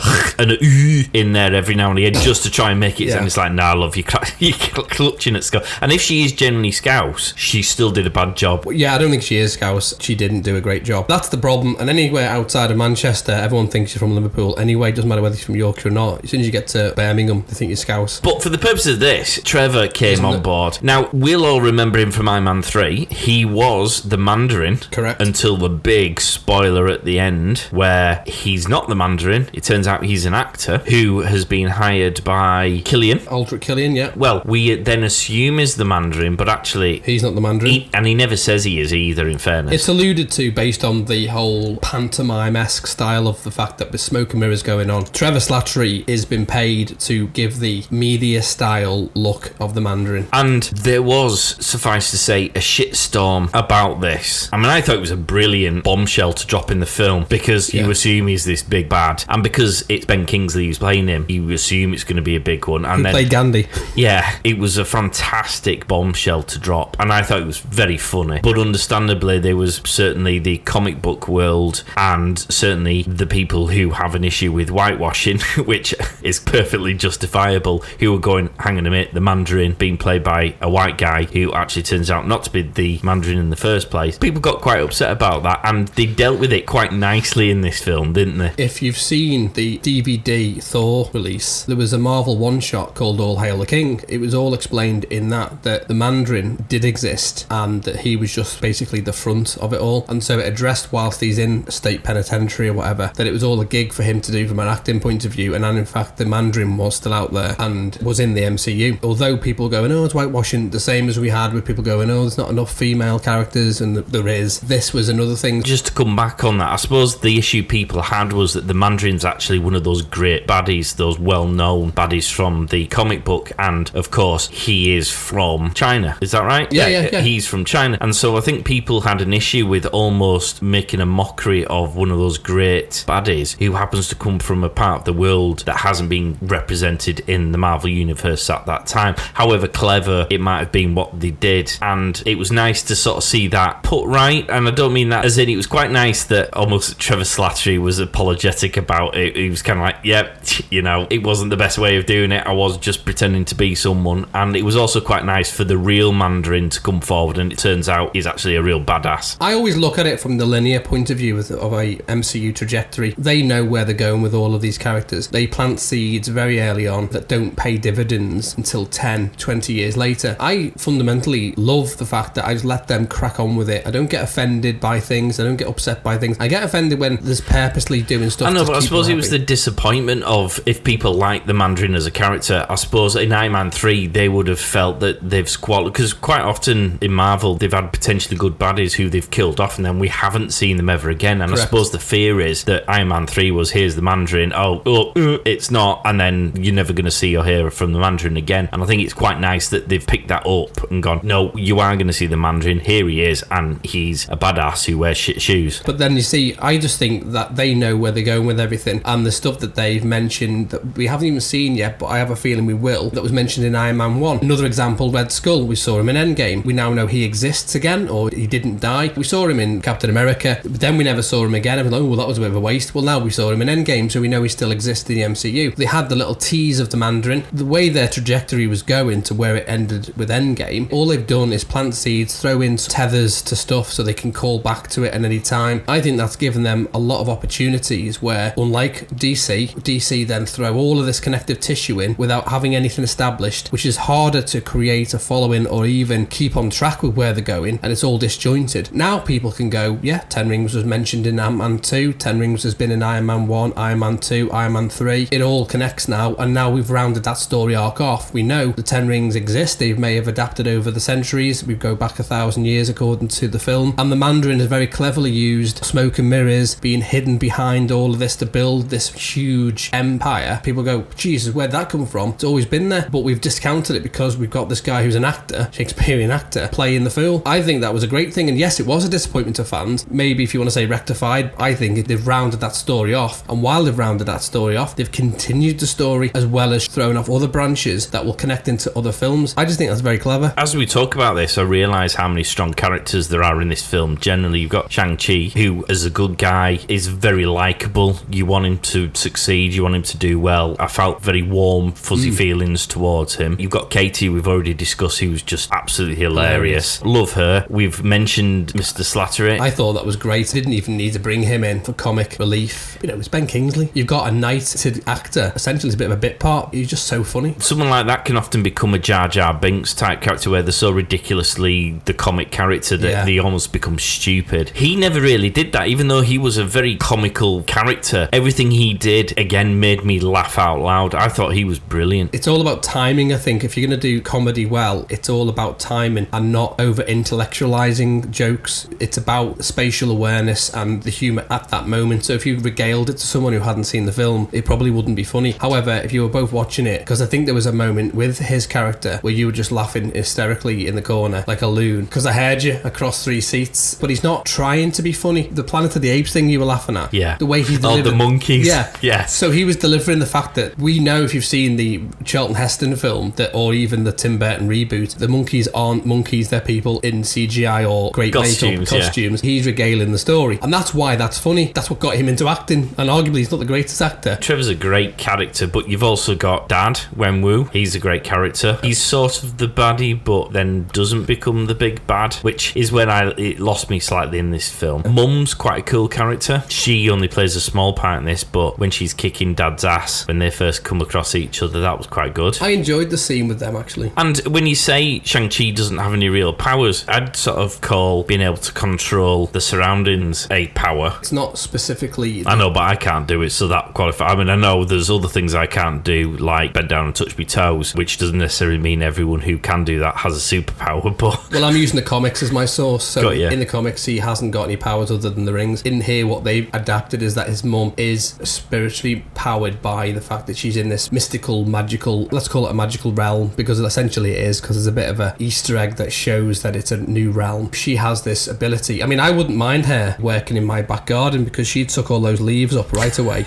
in there every now and again just to try and make it sound. It's like, nah, love, you're clutching at Scouse. And if she is generally Scouse, she still did a bad job. Yeah, I don't think she is Scouse. She didn't do a great job. That's the problem. And anywhere outside of Manchester, everyone thinks you're from Liverpool. Anyway, it doesn't matter whether you're from Yorkshire or not. As soon as you get to Birmingham, they think you're Scouse. But for the purpose of this, Trevor came on board. Now, we'll all remember him from Iron Man 3. He was the Mandarin. Correct. Until the big spoiler at the end, where he's not the Mandarin. It turns out he's an actor who has been hired by Killian. Aldrich Killian, yeah. Well, we then assume is the Mandarin, but actually... He's not the Mandarin. And he never says he is either, in fairness. It's alluded to based on the whole pantomime-esque style of the fact that the smoke and mirrors going on. Trevor Slattery has been paid to give the media-style look of the Mandarin. And there was, suffice to say, a shitstorm about this. I mean, I thought it was a brilliant bombshell to drop in the film because you assume he's this big bad. And because it's Ben Kingsley who's playing him, you assume it's going to be a big one. And Who played Gandhi. Yeah, it was a fantastic bombshell to drop. And I thought it was very funny. But understandably, there was certainly the comic book world and certainly the people who have an issue with whitewashing, which is perfectly justifiable, who were going, hang on a minute, the Mandarin being played by a white guy who actually turns out not to be the Mandarin in the first place. People got quite upset about that, and they dealt with it quite nicely in this film, didn't they? If you've seen the DVD Thor release, there was a Marvel one-shot called All Hail the King. It was all explained in that the Mandarin did exist and that he was just basically the front of it all, and so it addressed whilst he's in state penitentiary or whatever that it was all a gig for him to do from an acting point of view, and in fact the Mandarin was still out there and was in the MCU. Although people going, oh, it's whitewashing, the same as we had with people going, oh, there's not enough female characters, and there is. This was another thing. Just to come back on that, I suppose the issue people had was that the Mandarin's actually one of those great baddies, those well-known baddies from the comic book, and of course he is from China. Is that right? Yeah. He's from China, And so I think people had an issue with almost making a mockery of one of those great baddies who happens to come from a part of the world that hasn't been represented in the Marvel Universe at that time. However clever it might have been what they did. And it was nice to sort of see that put right. And I don't mean that as in, it was quite nice that almost Trevor Slattery was apologetic about it. He was kind of like, yep, you know, it wasn't the best way of doing it. I was just pretending to be someone. And it was also quite nice for the real Mandarin to come forward, and it turns out he's actually a real badass. I always look at it from the linear point of view of a MCU trajectory. They know where they're going with all of these characters. They plant seeds very early on that don't pay dividends until 10, 20 years later. I fundamentally love the fact that I just let them crack on with it. I don't get offended by things. I don't get upset by things. I get offended when there's purposely doing stuff. I know, but I suppose it was the disappointment of, if people like the Mandarin as a character, I suppose in Iron Man 3 they would have felt that they've squandered, because quite often in Marvel they've had potentially good baddies who they've killed off and then we haven't seen them ever again. And Correct. I suppose the fear is that Iron Man 3 was, here's the Mandarin, it's not, and then you're never going to see or hear from the Mandarin again. And I think it's quite nice that they've picked that up and gone, no, you are going to see the Mandarin, here he is, and he's a badass who wears shit shoes. But then you see, I just think that they know where they're going with everything, and the stuff that they've mentioned that we haven't even seen yet, but I have a feeling we will, that was mentioned in Iron Man 1. Another example, Red Skull, we saw him in Endgame. We now know he exists again, or he didn't die. We saw him in Captain America, but then we never saw him again. I was like, oh, well, that was a bit of a waste. Well, now we saw him in Endgame, so we know he still exists in the MCU. They had the little tease of the Mandarin. The way their trajectory was going to where it ended with Endgame, all they've done is plant seeds, throw in tethers to stuff so they can call back to it at any time. I think that's given them a lot of opportunities where, unlike DC then throw all of this connective tissue in without having anything established, which is harder to create a following or even keep on track with where they're going, and it's all disjointed. Now people can go, yeah, Ten Rings was mentioned in Ant-Man 2, Ten Rings has been in Iron Man 1, Iron Man 2, Iron Man 3. It all connects now, and now we've rounded that story arc off. We know the Ten Rings exist. They may have adapted over the centuries. We go back 1,000 years according to the film, and the Mandarin has very cleverly used smoke and mirrors, being hidden behind all of this to build this huge empire. People go, Jesus, where'd that come from? It's always been there, but we've discounted it because we've got this guy who's an actor, Shakespearean actor, playing the fool. I think that was a great thing, and yes, it was a disappointment to fans. Maybe if you want to say rectified, I think they've rounded that story off, and while they've rounded that story off, they've continued the story as well as thrown off other branches that will connect into other films. I just think that's very clever. As we talk about this, I realise how many strong characters there are in this film. Generally, you've got Shang-Chi, who as a good guy is very likeable. You want him to succeed, you want him to do well. I felt very warm, fuzzy feelings towards him. You've got Katie, we've already discussed, who's just absolutely hilarious. Love her. We've mentioned Mr Slattery. I thought that was great. Didn't even need to bring him in for comic relief. You know, it's Ben Kingsley. You've got a knighted actor. Essentially, it's a bit of a bit part. He's just so funny. Someone like that can often become a Jar Jar Binks type character where they're so ridiculously the comic character that they almost become stupid. He never really did that, even though he was a very comical character. Everything he did, again, made me laugh out loud. I thought he was brilliant. It's all about timing, I think. If you're going to do comedy well, it's all about timing and not over-intellectualizing jokes. It's about spatial awareness and the humour at that moment. So if you regaled it to someone who hadn't seen the film, it probably wouldn't be funny. However, if you were both watching it, because I think there was a moment with his character where you were just laughing hysterically in the corner like a loon, because I heard you across 3 seats, but he's not trying to be funny. The Planet of the Apes thing you were laughing at. Yeah. The way he delivered. Oh, the monkeys. Yeah. Yeah. So he was delivering the fact that we know, if you've seen the Charlton Heston film, that, or even the Tim Burton reboot, the monkeys aren't monkeys, they're people in CGI or great makeup costumes. Yeah. He's regaling the story, and that's why that's funny. That's what got him into acting, and arguably he's not the greatest actor. Trevor's a great character, but you've also got Dad, Wenwu. He's a great character. He's sort of the baddie, but then doesn't become the big bad, which is when it lost me slightly in this film. Mum's quite a cool character. She only plays a small part in this, but when she's kicking Dad's ass when they first come across each other, that was quite good. I enjoyed the scene with them, actually. And when you say Shang-Chi doesn't have any real powers, I'd sort of call being able to control the surroundings a power. It's not specifically... I know, but I can't do it, so that qualifies. I mean, I know there's other things I can't do, like bend down and touch my toes, which doesn't necessarily mean everyone who can do that has a superpower, but... Well, I'm using the comics as my source, so in the comics he hasn't got any powers other than the rings. In here, what they've adapted is that his mum is spiritually powered by the fact that she's in this mystical, magical, let's call it a magical realm, because essentially it is, because there's a bit of a Easter egg that shows that it's a new realm. She has this ability. I mean, I wouldn't mind her working in my back garden because she'd suck all those leaves up right away.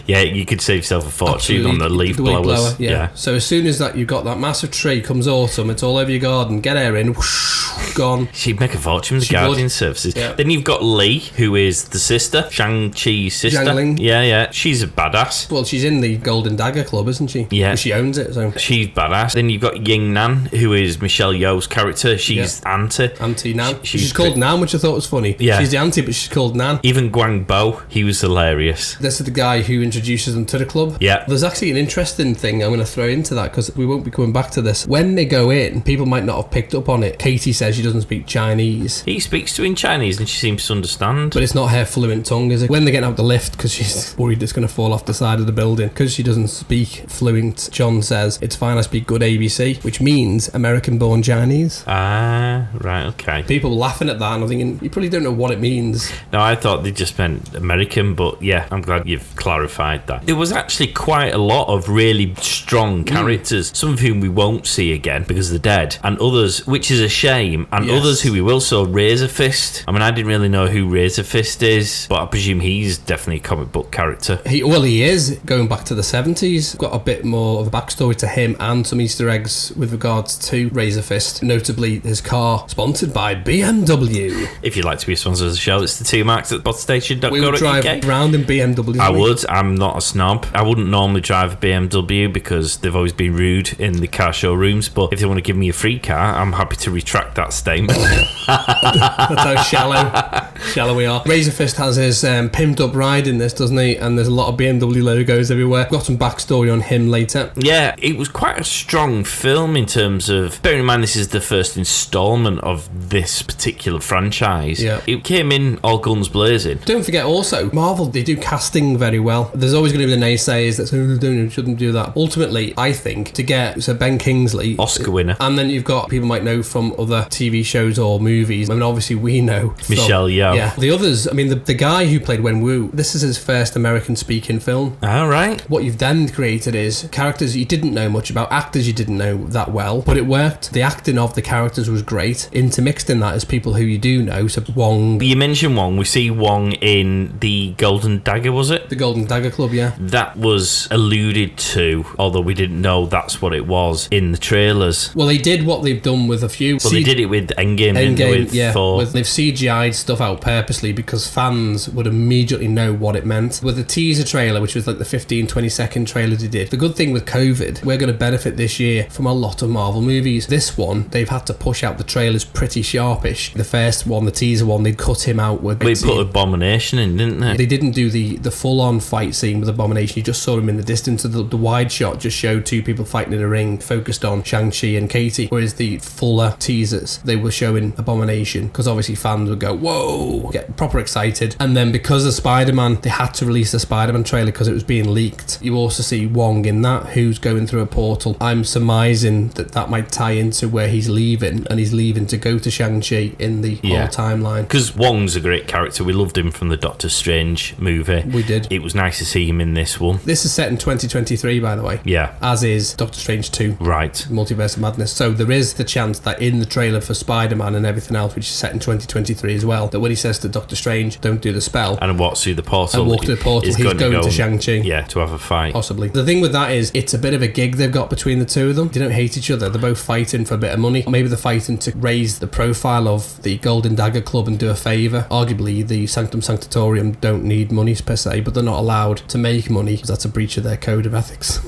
Yeah, you could save yourself a fortune on the leaf blowers. Yeah. So as soon as that you've got that massive tree, comes autumn, it's all over your garden, get her in, whoosh, gone. She'd make a fortune with the gardening services. Yeah. Then you've got Lee, who is the sister, Shang-Chi's sister. Jiangling. Yeah. She's a badass. Well, she's in the Golden Dagger Club, isn't she? Yeah. She owns it, so. She's badass. Then you've got Ying Nan, who is Michelle Yeoh's character. She's Auntie Nan. She's called Nan, which I thought was funny. Yeah. She's the auntie, but she's called Nan. Even Guang Bo, he was hilarious. This is the guy who introduces them to the club. Yeah. There's actually an interesting thing I'm going to throw into that because we won't be coming back to this. When they go in, people might not have picked up on it. Katie says she doesn't speak Chinese. He speaks to her in Chinese and she seems to understand. But it's not her fluent tongue, is it? When they're getting out the lift because she's worried it's going to fall off the side of the building because she doesn't speak fluent, John says, it's fine, I speak good ABC, which means American-born Chinese. Ah, right, okay. People were laughing at that and I'm thinking, you probably don't know what it means. No, I thought they just meant American, but yeah, I'm glad you've clarified that. There was actually quite a lot of really strong characters, some of whom we won't see again because they're dead, and others, which is a shame, and others who we will. So Razor Fist, I mean, I didn't really know who Razor Fist is, but I presume he's definitely a comic book character. He is, going back to the 70s. Got a bit more of a backstory to him and some Easter eggs with regards to Razor Fist, notably his car, sponsored by BMW. If you'd like to be a sponsor of the show, it's the 2 marks at botstation.co.uk. We would drive around in BMW. I would. I'm not a snob. I wouldn't normally drive a BMW because they've always been rude in the car showrooms, but if they want to give me a free car, I'm happy to retract that statement. That's how shallow we are. Razor Fist has his pimped up ride in this, doesn't he? And there's a lot of BMW logos everywhere. Got some backstory on him later. Yeah, it was quite a strong film in terms of, bearing in mind this is the first installment of this particular franchise. Yeah. It came in all guns blazing. Don't forget also, Marvel, they do casting very well. There's always going to be the naysayers that say, shouldn't do that. Ultimately, I think, to get Ben Kingsley, Oscar winner. And then you've got people might know from other TV shows or movies. I mean, obviously we know Michelle Yeoh. Yeah. The others, I mean, the guy who played Wenwu, this is his first American speaking film. All right. What you've then created is characters you didn't know much about, actors you didn't know that well, but it worked. The acting of the characters was great. Intermixed in that is people who you do know, so Wong. You mentioned Wong. We see Wong in the Golden Dagger, was it? The Golden Dagger Club, yeah. That was alluded to, although we didn't know that's what it was in the trailers. Well, they did what they've done with a few. Well, they did it with Endgame, didn't they, with Thor. They've CGI'd stuff out purposely because fans would immediately know what it meant. With the teaser trailer, which was like the 15-20 second trailer they did, the good thing with COVID, we're going to benefit this year from a lot of Marvel movies. This one, they've had to push out the trailers pretty sharpish. The first one, the teaser one, they'd cut him out with... They put Abomination in, didn't they? They didn't do the full-on fight scene with Abomination. You just saw him in the distance. The wide shot just showed two people fighting in a ring, focused on Shang-Chi and Katie. Whereas the fuller teasers, they were showing Abomination, because obviously fans would go, whoa, get proper excited. And then because of Spider-Man, they had to release the Spider-Man trailer because it was being leaked. You also see Wong in that, who's going through a portal. I'm surmising that might tie into where he's leaving, and he's leaving to go to Shang-Chi in the whole timeline. Because Wong's a great character. We loved him from the Doctor Strange movie. We did. It was nice to see him in this one. This is set in 2023, by the way. Yeah. As is Doctor Strange 2. Right. Multiverse of Madness. So there is the chance that in the trailer for Spider-Man and everything else, which is set in 2023 as well, that when he says to Doctor Strange, don't do the spell, and walks through the portal, and walk through the portal, he's going to Shang-Chi. Yeah, to have a fight. Possibly. The thing with that is, it's a bit of a gig they've got between the two of them. They don't hate each other. They're both fighting for a bit of money. Maybe they're fighting to raise the profile of the Golden Dagger Club and do a favour. Arguably, the Sanctum Sanctorum don't need money per se, but they're not allowed to make money because that's a breach of their code of ethics.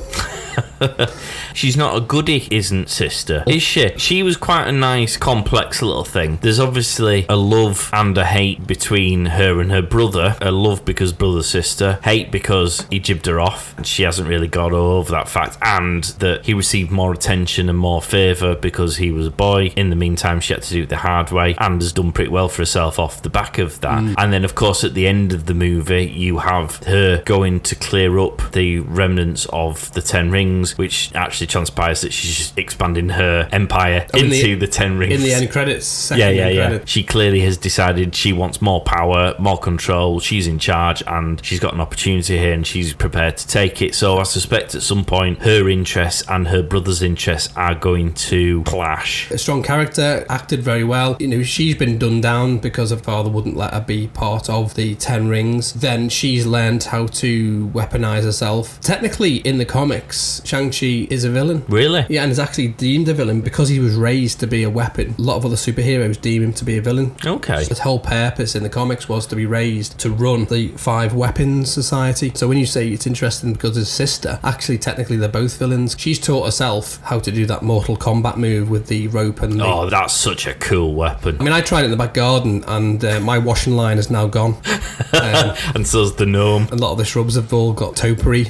She's not a goodie, isn't sister? Is she? She was quite a nice, complex little thing. There's obviously a love and a hate between her and her brother. A love because brother sister, hate because he jibbed her off and she hasn't really got over that fact, and that he received more attention and more favour because he was a boy. In the meantime, she had to do it the hard way and has done pretty well for herself off the back of that. And then of course at the end of the movie you have her going to clear up the remnants of the Ten Rings Rings, which actually transpires that she's just expanding her empire into the 10 Rings. In the end credits. Yeah. She clearly has decided she wants more power, more control. She's in charge, and she's got an opportunity here, and she's prepared to take it. So I suspect at some point her interests and her brother's interests are going to clash. A strong character, acted very well. You know, she's been done down because her father wouldn't let her be part of the 10 Rings. Then she's learned how to weaponize herself. Technically, in the comics, Shang-Chi is a villain. Really? Yeah, and is actually deemed a villain because he was raised to be a weapon. A lot of other superheroes deem him to be a villain. Okay. His whole purpose in the comics was to be raised to run the 5 Weapons Society. So when you say it's interesting because his sister, actually technically they're both villains. She's taught herself how to do that Mortal Kombat move with the rope and the... Oh, that's such a cool weapon. I mean, I tried it in the back garden and my washing line is now gone. And so's the gnome. A lot of the shrubs have all got topiary.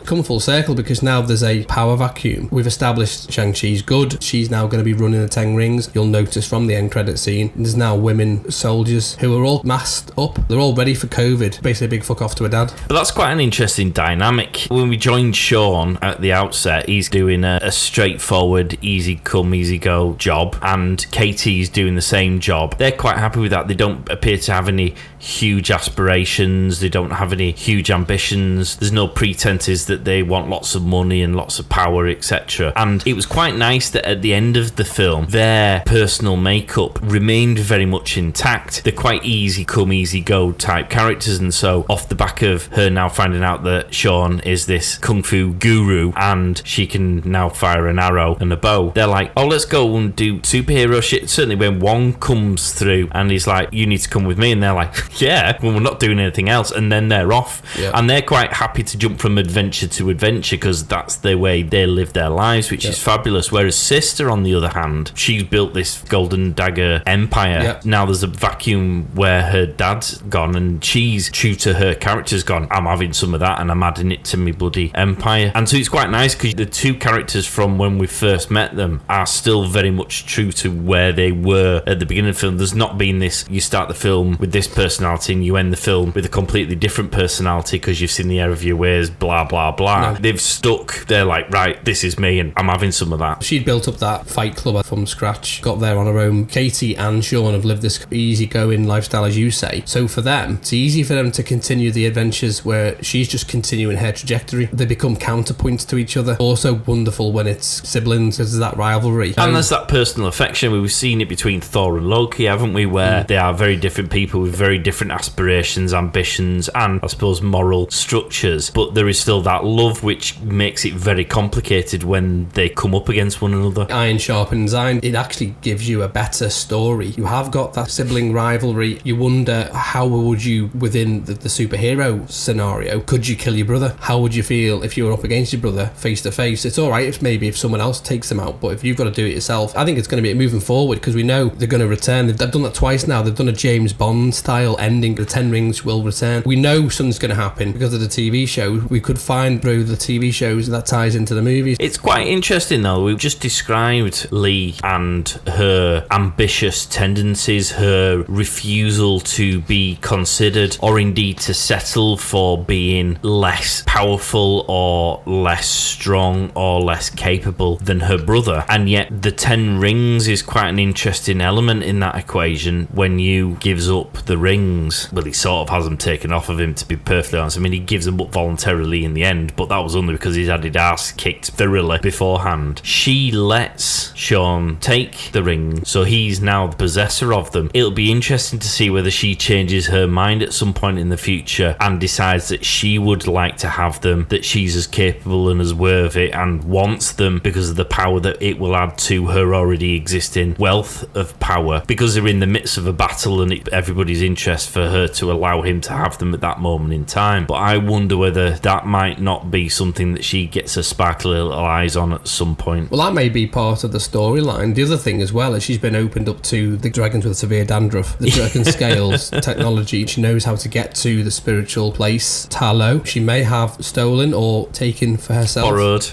Come full circle because now there's a power vacuum. We've established Shang-Chi's good. She's now going to be running the 10 Rings. You'll notice from the end credit scene, there's now women soldiers who are all masked up. They're all ready for COVID. Basically a big fuck off to a dad. But that's quite an interesting dynamic. When we joined Sean at the outset, he's doing a straightforward, easy come, easy go job, and Katie's doing the same job. They're quite happy with that. They don't appear to have any huge aspirations. They don't have any huge ambitions. There's no pretenses that they want lots of money and lots of power, etc. And it was quite nice that at the end of the film, their personal makeup remained very much intact. They're quite easy come, easy go type characters, and so off the back of her now finding out that Sean is this kung fu guru and she can now fire an arrow and a bow, they're like, oh, let's go and do superhero shit. Certainly when one comes through and he's like, you need to come with me, and they're like, yeah, well, we're not doing anything else, and then they're off. Yeah. And they're quite happy to jump from adventure to adventure because that's the way they live their lives, which is fabulous. Whereas Sister, on the other hand, she's built this golden dagger empire. Yeah. Now there's a vacuum where her dad's gone, and she's true to her character's gone, I'm having some of that and I'm adding it to me bloody empire. And so it's quite nice because the two characters from when we first met them are still very much true to where they were at the beginning of the film. There's not been this, you start the film with this personality and you end the film with a completely different personality because you've seen the error of your ways, blah blah blah. No. They've stuck, they're like, right, this is me and I'm having some of that. She'd built up that fight club from scratch, got there on her own. Katie and Sean have lived this easygoing lifestyle, as you say. So for them, it's easy for them to continue the adventures where she's just continuing her trajectory. They become counterpoints to each other. Also wonderful when it's siblings, because there's that rivalry. And there's that personal affection. We've seen it between Thor and Loki, haven't we, where they are very different people with very different aspirations, ambitions, and I suppose moral structures. But there is still that love, which makes it very complicated when they come up against one another. Iron sharpens iron. It actually gives you a better story. You have got that sibling rivalry. You wonder, how would you, within the superhero scenario, could you kill your brother? How would you feel if you were up against your brother face to face? It's alright if maybe if someone else takes them out, but if you've got to do it yourself, I think it's going to be moving forward because we know they're going to return. They've done that twice now. They've done a James Bond style ending. The 10 Rings will return. We know something's going to happen because of the TV show. We could find through the TV shows that ties into the movies. It's quite interesting though. We've just described Lee and her ambitious tendencies, her refusal to be considered or indeed to settle for being less powerful or less strong or less capable than her brother. And yet the 10 Rings is quite an interesting element in that equation. When you gives up the rings, well, he sort of has them taken off of him, to be perfectly honest. I mean, he gives them up voluntarily in the end, but that was only because he's had his ass kicked thoroughly beforehand. She lets Sean take the ring, so he's now the possessor of them. It'll be interesting to see whether she changes her mind at some point in the future and decides that she would like to have them, that she's as capable and as worthy and wants them because of the power that it will add to her already existing wealth of power, because they're in the midst of a battle and everybody's interest for her to allow him to have them at that moment in time. But I wonder whether that might not be something that she gets her sparkly little eyes on at some point. Well, that may be part of the storyline. The other thing as well is she's been opened up to the dragons with severe dandruff, the dragon scales technology. She knows how to get to the spiritual place. Talo, she may have stolen or taken for herself.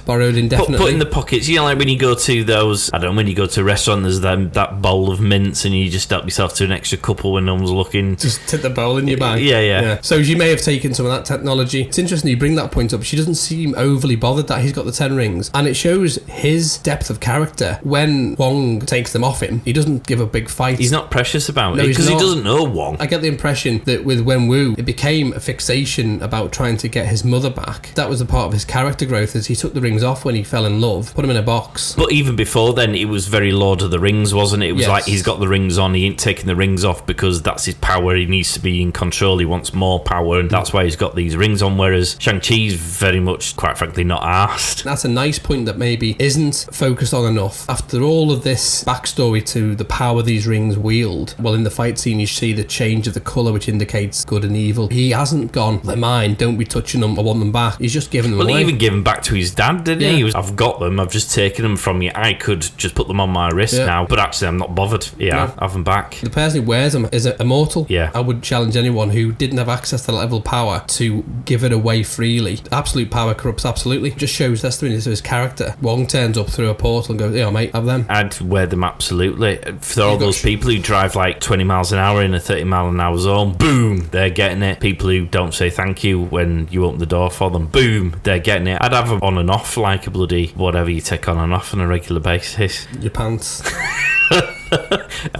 Borrowed indefinitely. Put in the pockets. You know, like when you go to those, I don't know, when you go to a restaurant, there's that bowl of mints and you just help yourself to an extra couple when no one's looking. Just tip the bowl in your bag. Yeah. So she may have taken some of that technology. It's interesting you bring that point up. She doesn't seem overly bothered that he's got the 10 rings, and it shows his depth of character. When Wong takes them off him, he doesn't give a big fight. He's not precious about No, it he's because he not. doesn't know Wong. I get the impression that with Wenwu, it became a fixation about trying to get his mother back. That was a part of his character growth, as he took the rings off when he fell in love, put them in a box. But even before then, it was very Lord of the Rings, wasn't it? It was Yes. like he's got the rings on, he ain't taking the rings off because that's his power. He needs to be in control. He wants more power, and that's why he's got these rings on. Whereas Shang-Chi's very much, quite frankly, not arsed. That's a nice point that maybe isn't focused on enough. After all of this backstory to the power these rings wield, well, in the fight scene you see the change of the colour, which indicates good and evil. He hasn't gone, they're mine, don't be touching them, I want them back. He's just giving them Well, away. he even gave them back to his dad, didn't he? He was, I've got them, I've just taken them from you. I could just put them on my wrist now, but actually I'm not bothered. Yeah, have them back. The person who wears them is immortal. Yeah. I would challenge anyone who didn't have access to that level of power to give it away freely. Absolute power corrupts absolutely. Just shows testimony to his character. Wong turns up through a portal and goes, yeah, mate, have them. I'd wear them absolutely. For all those people who drive like 20 miles an hour in a 30 mile an hour zone, boom, they're getting it. People who don't say thank you when you open the door for them, boom, they're getting it. I'd have them on and off like a bloody whatever you take on and off on a regular basis. Your pants.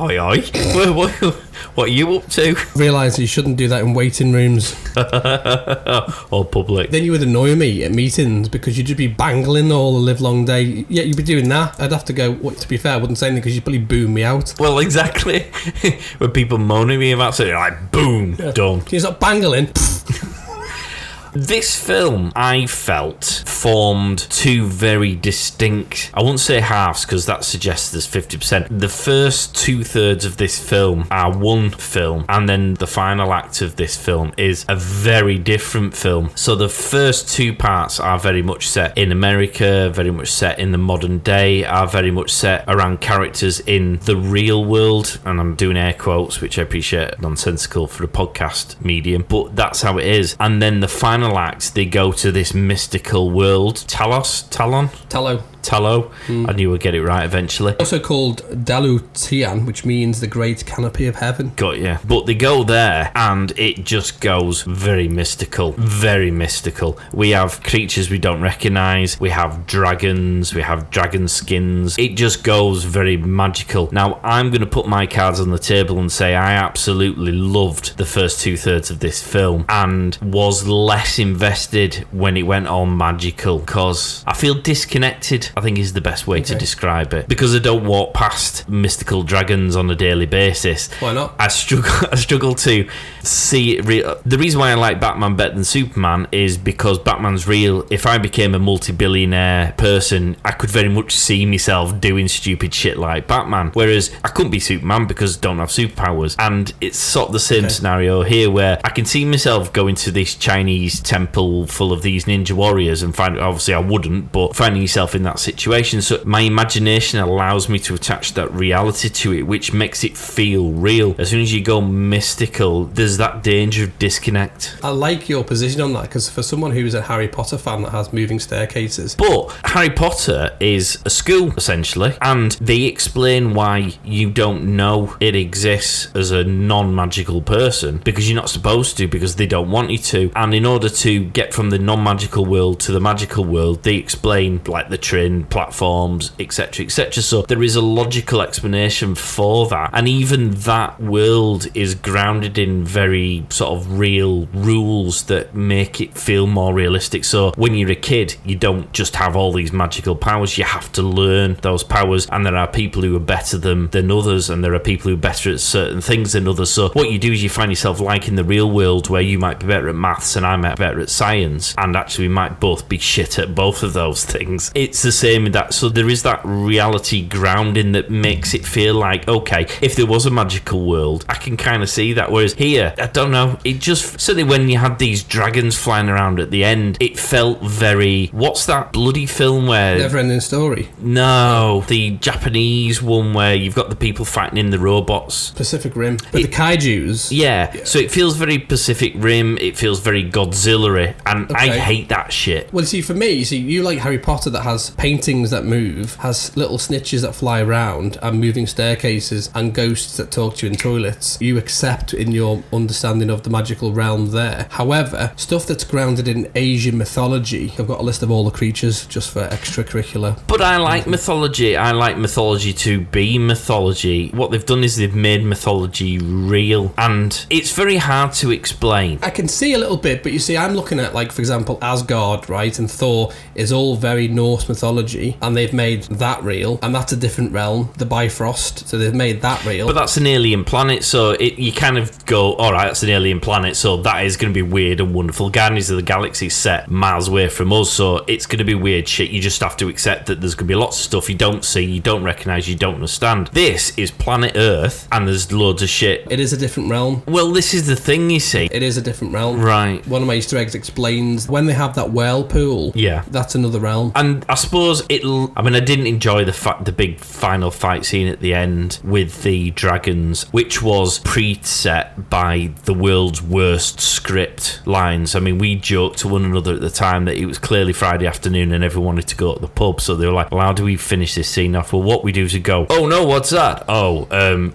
Oi, oi. What are you up to? Realise you shouldn't do that in waiting rooms. Or public. Then you would annoy me at meetings because you'd just be bangling all the live long day. Yeah, you'd be doing that. I'd have to go, well, to be fair, I wouldn't say anything because you'd probably boom me out. Well, exactly. When people moan at me about something, like, boom, done. He's not bangling. This film, I felt, formed two very distinct, I won't say halves because that suggests there's 50%. The first 2/3 of this film are one film, and then the final act of this film is a very different film. So the first two parts are very much set in America, very much set in the modern day, are very much set around characters in the real world, and I'm doing air quotes, which I appreciate, nonsensical for a podcast medium, but that's how it is. And then the final act, they go to this mystical world. Talon? Tallow. I knew I'd get it right eventually. Also called Dalu Tian, which means the great canopy of heaven. Got you. But they go there and it just goes very mystical. Very mystical. We have creatures we don't recognise. We have dragons. We have dragon skins. It just goes very magical. Now, I'm going to put my cards on the table and say I absolutely loved the first 2/3 of this film and was less invested when it went all magical because I feel disconnected, I think is the best way to describe it, because I don't walk past mystical dragons on a daily basis. Why not? I struggle to see it real. The reason why I like Batman better than Superman is because Batman's real. If I became a multi-billionaire person, I could very much see myself doing stupid shit like Batman, whereas I couldn't be Superman because I don't have superpowers. And it's sort of the same scenario here where I can see myself going to this Chinese temple full of these ninja warriors and obviously I wouldn't, but finding yourself in that situation. So my imagination allows me to attach that reality to it, which makes it feel real. As soon as you go mystical, there's that danger of disconnect. I like your position on that, because for someone who's a Harry Potter fan that has moving staircases. But Harry Potter is a school, essentially, and they explain why you don't know it exists as a non-magical person, because you're not supposed to, because they don't want you to. And in order to get from the non-magical world to the magical world, they explain like the train platforms, etc., etc. So there is a logical explanation for that, and even that world is grounded in very sort of real rules that make it feel more realistic. So when you're a kid, you don't just have all these magical powers, you have to learn those powers, and there are people who are better than others, and there are people who are better at certain things than others. So what you do is you find yourself like in the real world where you might be better at maths and I might be better at science, and actually we might both be shit at both of those things. It's the same with that. So there is that reality grounding that makes it feel like, okay, if there was a magical world, I can kind of see that. Whereas here, I don't know, it just, certainly when you had these dragons flying around at the end, it felt very, what's that bloody film where... Never-ending Story. No, the Japanese one where you've got the people fighting in the robots. Pacific Rim. But the kaijus. Yeah, so it feels very Pacific Rim, it feels very Godzilla-y, and I hate that shit. Well, see, for me, you like Harry Potter that has paint paintings that move, has little snitches that fly around and moving staircases and ghosts that talk to you in toilets, you accept in your understanding of the magical realm there. However, stuff that's grounded in Asian mythology, I've got a list of all the creatures just for extracurricular. But I like mythology. I like mythology to be mythology. What they've done is they've made mythology real, and it's very hard to explain. I can see a little bit, but you see, I'm looking at, like, for example, Asgard, right? And Thor is all very Norse mythology, and they've made that real, and that's a different realm, the Bifrost, so they've made that real. But that's an alien planet, so you kind of go, all right, that's an alien planet, so that is going to be weird and wonderful. Guardians of the Galaxy set miles away from us, so it's going to be weird shit. You just have to accept that there's going to be lots of stuff you don't see, you don't recognise, you don't understand. This is planet Earth, and there's loads of shit. It is a different realm. Well, this is the thing, you see. It is a different realm. Right. One of my Easter eggs explains when they have that whirlpool. Yeah. That's another realm. And I suppose I didn't enjoy the big final fight scene at the end with the dragons, which was preset by the world's worst script lines. I mean, we joked to one another at the time that it was clearly Friday afternoon and everyone wanted to go to the pub, so they were like, well, how do we finish this scene off? Well, what we do is we go, oh no, what's that? Oh,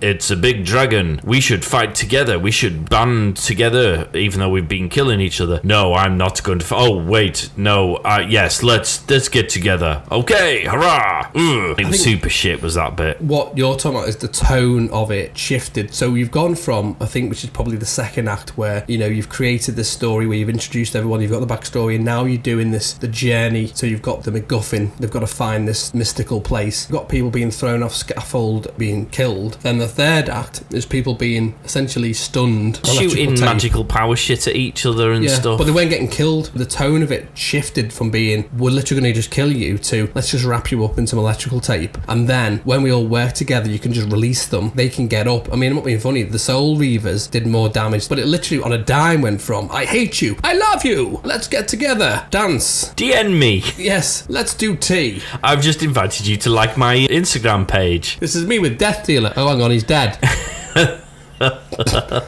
it's a big dragon. We should fight together. We should band together, even though we've been killing each other. No, I'm not going to. Oh, wait, no. Yes, let's get together. Okay, hurrah! It was super shit, was that bit. What you're talking about is the tone of it shifted. So you've gone from, I think, which is probably the second act, where, you know, you've created this story where you've introduced everyone, you've got the backstory, and now you're doing the journey. So you've got the MacGuffin, they've got to find this mystical place. You've got people being thrown off scaffold, being killed. Then the third act is people being essentially stunned, shooting magical power shit at each other and stuff. But they weren't getting killed. The tone of it shifted from being, we're literally going to just kill you, to let's just wrap you up in some electrical tape, and then when we all work together you can just release them, they can get up. I mean, I'm not being funny, the Soul Reavers did more damage, but it literally on a dime went from, I hate you, I love you, let's get together, dance, DN me. Yes, let's do tea. I've just invited you to like my Instagram page. This is me with Death Dealer. Oh, hang on, he's dead.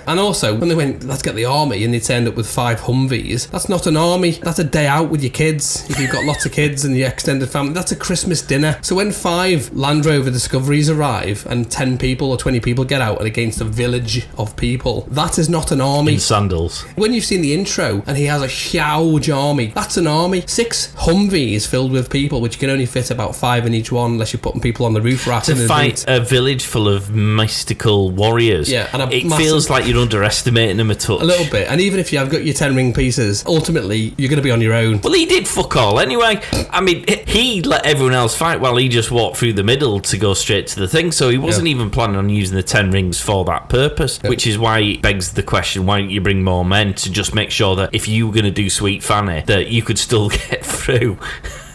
And also, when they went, let's get the army, and they turned up with 5 Humvees, that's not an army, that's a day out with your kids. If you've got lots of kids and your extended family, that's a Christmas dinner. So when 5 Land Rover Discoveries arrive and 10 people or 20 people get out and against a village of people, that is not an army. In sandals. When you've seen the intro and he has a huge army, that's an army. 6 Humvees filled with people, which can only fit about 5 in each one unless you're putting people on the roof rack. To fight a village full of mystical warriors. Yeah, and it feels like you're underestimating them a touch. A little bit. And even if you have got your 10 ring pieces, ultimately you're going to be on your own. Well, he did fuck all anyway. I mean, he let everyone else fight while he just walked through the middle to go straight to the thing, so he wasn't even planning on using the 10 rings for that purpose, which is why it begs the question, why don't you bring more men to just make sure that if you were going to do Sweet Fanny, that you could still get through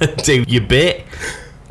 and do your bit.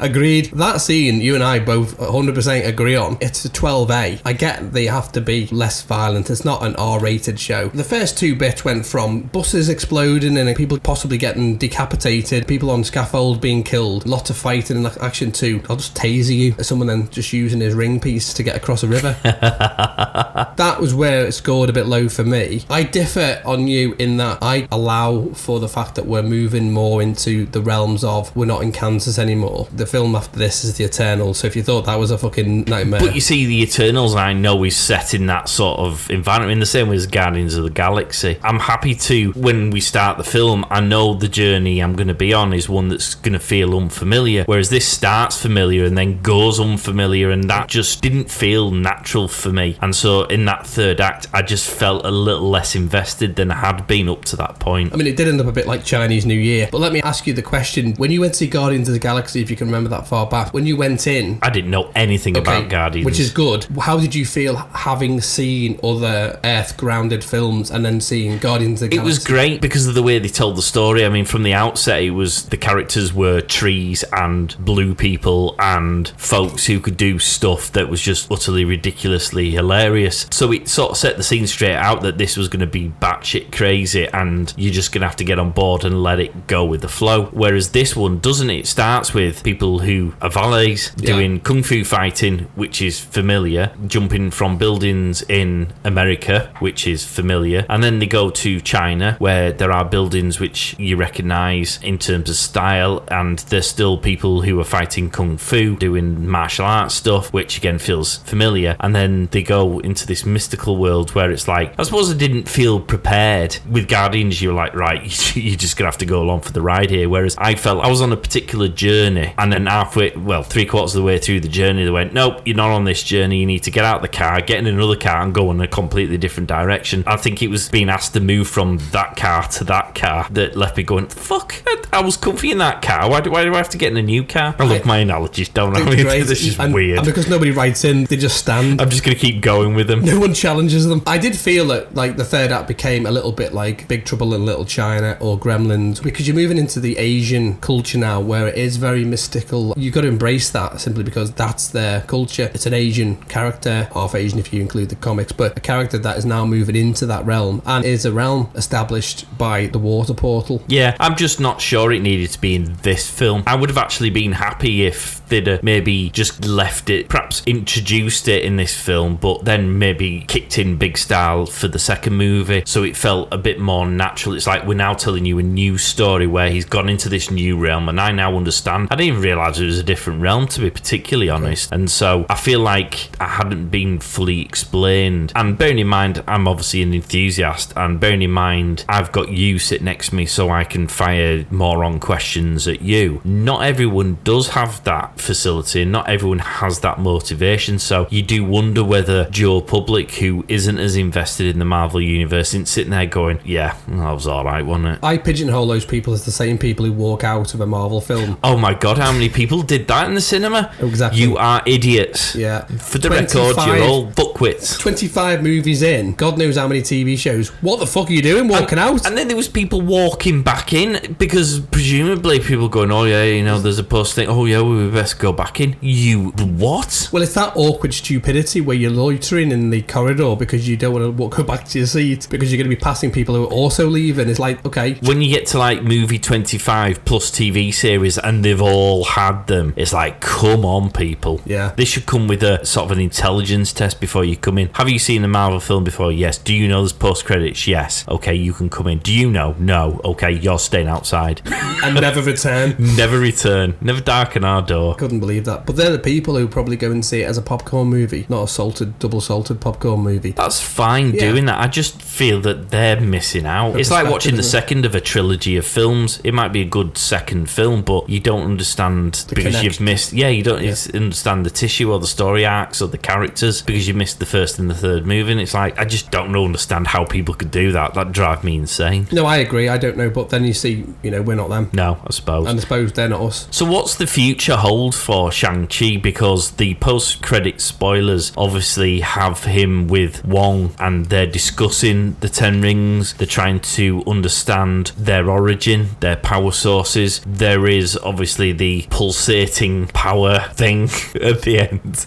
Agreed. That scene, you and I both 100% agree on. It's a 12A. I get they have to be less violent. It's not an R-rated show. The first 2 bits went from buses exploding and people possibly getting decapitated, people on scaffold being killed, lots of fighting and action, to I'll just taser you. Someone then just using his ring piece to get across a river. That was where it scored a bit low for me. I differ on you in that I allow for the fact that we're moving more into the realms of we're not in Kansas anymore. The film after this is the Eternals, so if you thought that was a fucking nightmare. But you see, the Eternals, I know, is set in that sort of environment in the same way as Guardians of the Galaxy. I'm happy to, when we start the film, I know the journey I'm going to be on is one that's going to feel unfamiliar, whereas this starts familiar and then goes unfamiliar, and that just didn't feel natural for me. And so in that third act, I just felt a little less invested than I had been up to that point. I mean, it did end up a bit like Chinese New Year, but let me ask you the question, when you went to see Guardians of the Galaxy, if you can remember that far back, when you went in, I didn't know anything about Guardians, which is good. How did you feel having seen other Earth grounded films and then seeing Guardians of the Galaxy? It was great because of the way they told the story. I mean, from the outset, it was the characters were trees and blue people and folks who could do stuff that was just utterly ridiculously hilarious. So it sort of set the scene straight out that this was going to be batshit crazy and you're just going to have to get on board and let it go with the flow. Whereas this one doesn't. It starts with people people who are valets doing kung fu fighting, which is familiar, jumping from buildings in America, which is familiar, and then they go to China, where there are buildings which you recognise in terms of style, and there's still people who are fighting kung fu, doing martial arts stuff, which again feels familiar. And then they go into this mystical world where it's like, I suppose I didn't feel prepared. With Guardians, you're like, right, you're just gonna have to go along for the ride here, whereas I felt I was on a particular journey, and then halfway, well, 3/4 of the way through the journey, they went, nope, you're not on this journey, you need to get out of the car, get in another car and go in a completely different direction. I think it was being asked to move from that car to that car that left me going, fuck, I was comfy in that car, why do I have to get in a new car? I love my analogies, don't I? This is weird. And because nobody writes in, they just stand. I'm just going to keep going with them. No one challenges them. I did feel that like the third act became a little bit like Big Trouble in Little China or Gremlins, because you're moving into the Asian culture now where it is very mystical. You've got to embrace that simply because that's their culture. It's an Asian character, half Asian if you include the comics, but a character that is now moving into that realm, and is a realm established by the water portal. Yeah, I'm just not sure it needed to be in this film. I would have actually been happy if they'd maybe just left it, perhaps introduced it in this film, but then maybe kicked in big style for the second movie, so it felt a bit more natural. It's like we're now telling you a new story where he's gone into this new realm, and I now understand. I didn't even realise it was a different realm, to be particularly honest, and so I feel like I hadn't been fully explained. And bearing in mind, I'm obviously an enthusiast, and bearing in mind, I've got you sit next to me so I can fire moron questions at you. Not everyone does have that facility, and not everyone has that motivation, so you do wonder whether Joe Public, who isn't as invested in the Marvel universe, isn't sitting there going, yeah, that was alright, wasn't it? I pigeonhole those people as the same people who walk out of a Marvel film. Oh my god, how many people did that in the cinema? Exactly. You are idiots. Yeah. For the record, you're all fuckwits. 25 movies in, God knows how many TV shows. What the fuck are you doing walking out? And then there was people walking back in, because presumably people going, oh yeah, you know, there's a post thing, oh yeah, we best go back in. You what? Well, it's that awkward stupidity where you're loitering in the corridor because you don't want to go back to your seat because you're going to be passing people who are also leaving. It's like, okay. When you get to like movie 25 plus TV series and they've all had them, it's like, come on, people. Yeah. They should come with a sort of an intelligence test before you come in. Have you seen a Marvel film before? Yes. Do you know there's post credits? Yes. Okay, you can come in. Do you know? No. Okay, you're staying outside. And never return. Never return. Never darken our door. Couldn't believe that. But they're the people who probably go and see it as a popcorn movie, not a salted, double salted popcorn movie. That's fine doing that. I just feel that they're missing out. It's like watching the second of a trilogy of films. It might be a good second film, but you don't understand because you've missed. Yeah, you don't understand the tissue or the story arcs or the characters because you missed the first and the third movie. And it's like, I just don't understand how people could do that. That drive me insane. No, I agree. I don't know, but then you see, you know, we're not them. No, I suppose. And I suppose they're not us. So what's the future hold for Shang-Chi? Because the post-credit spoilers obviously have him with Wong and they're discussing the Ten Rings. They're trying to understand their origin, their power sources. There is obviously the pulsating power thing at the end.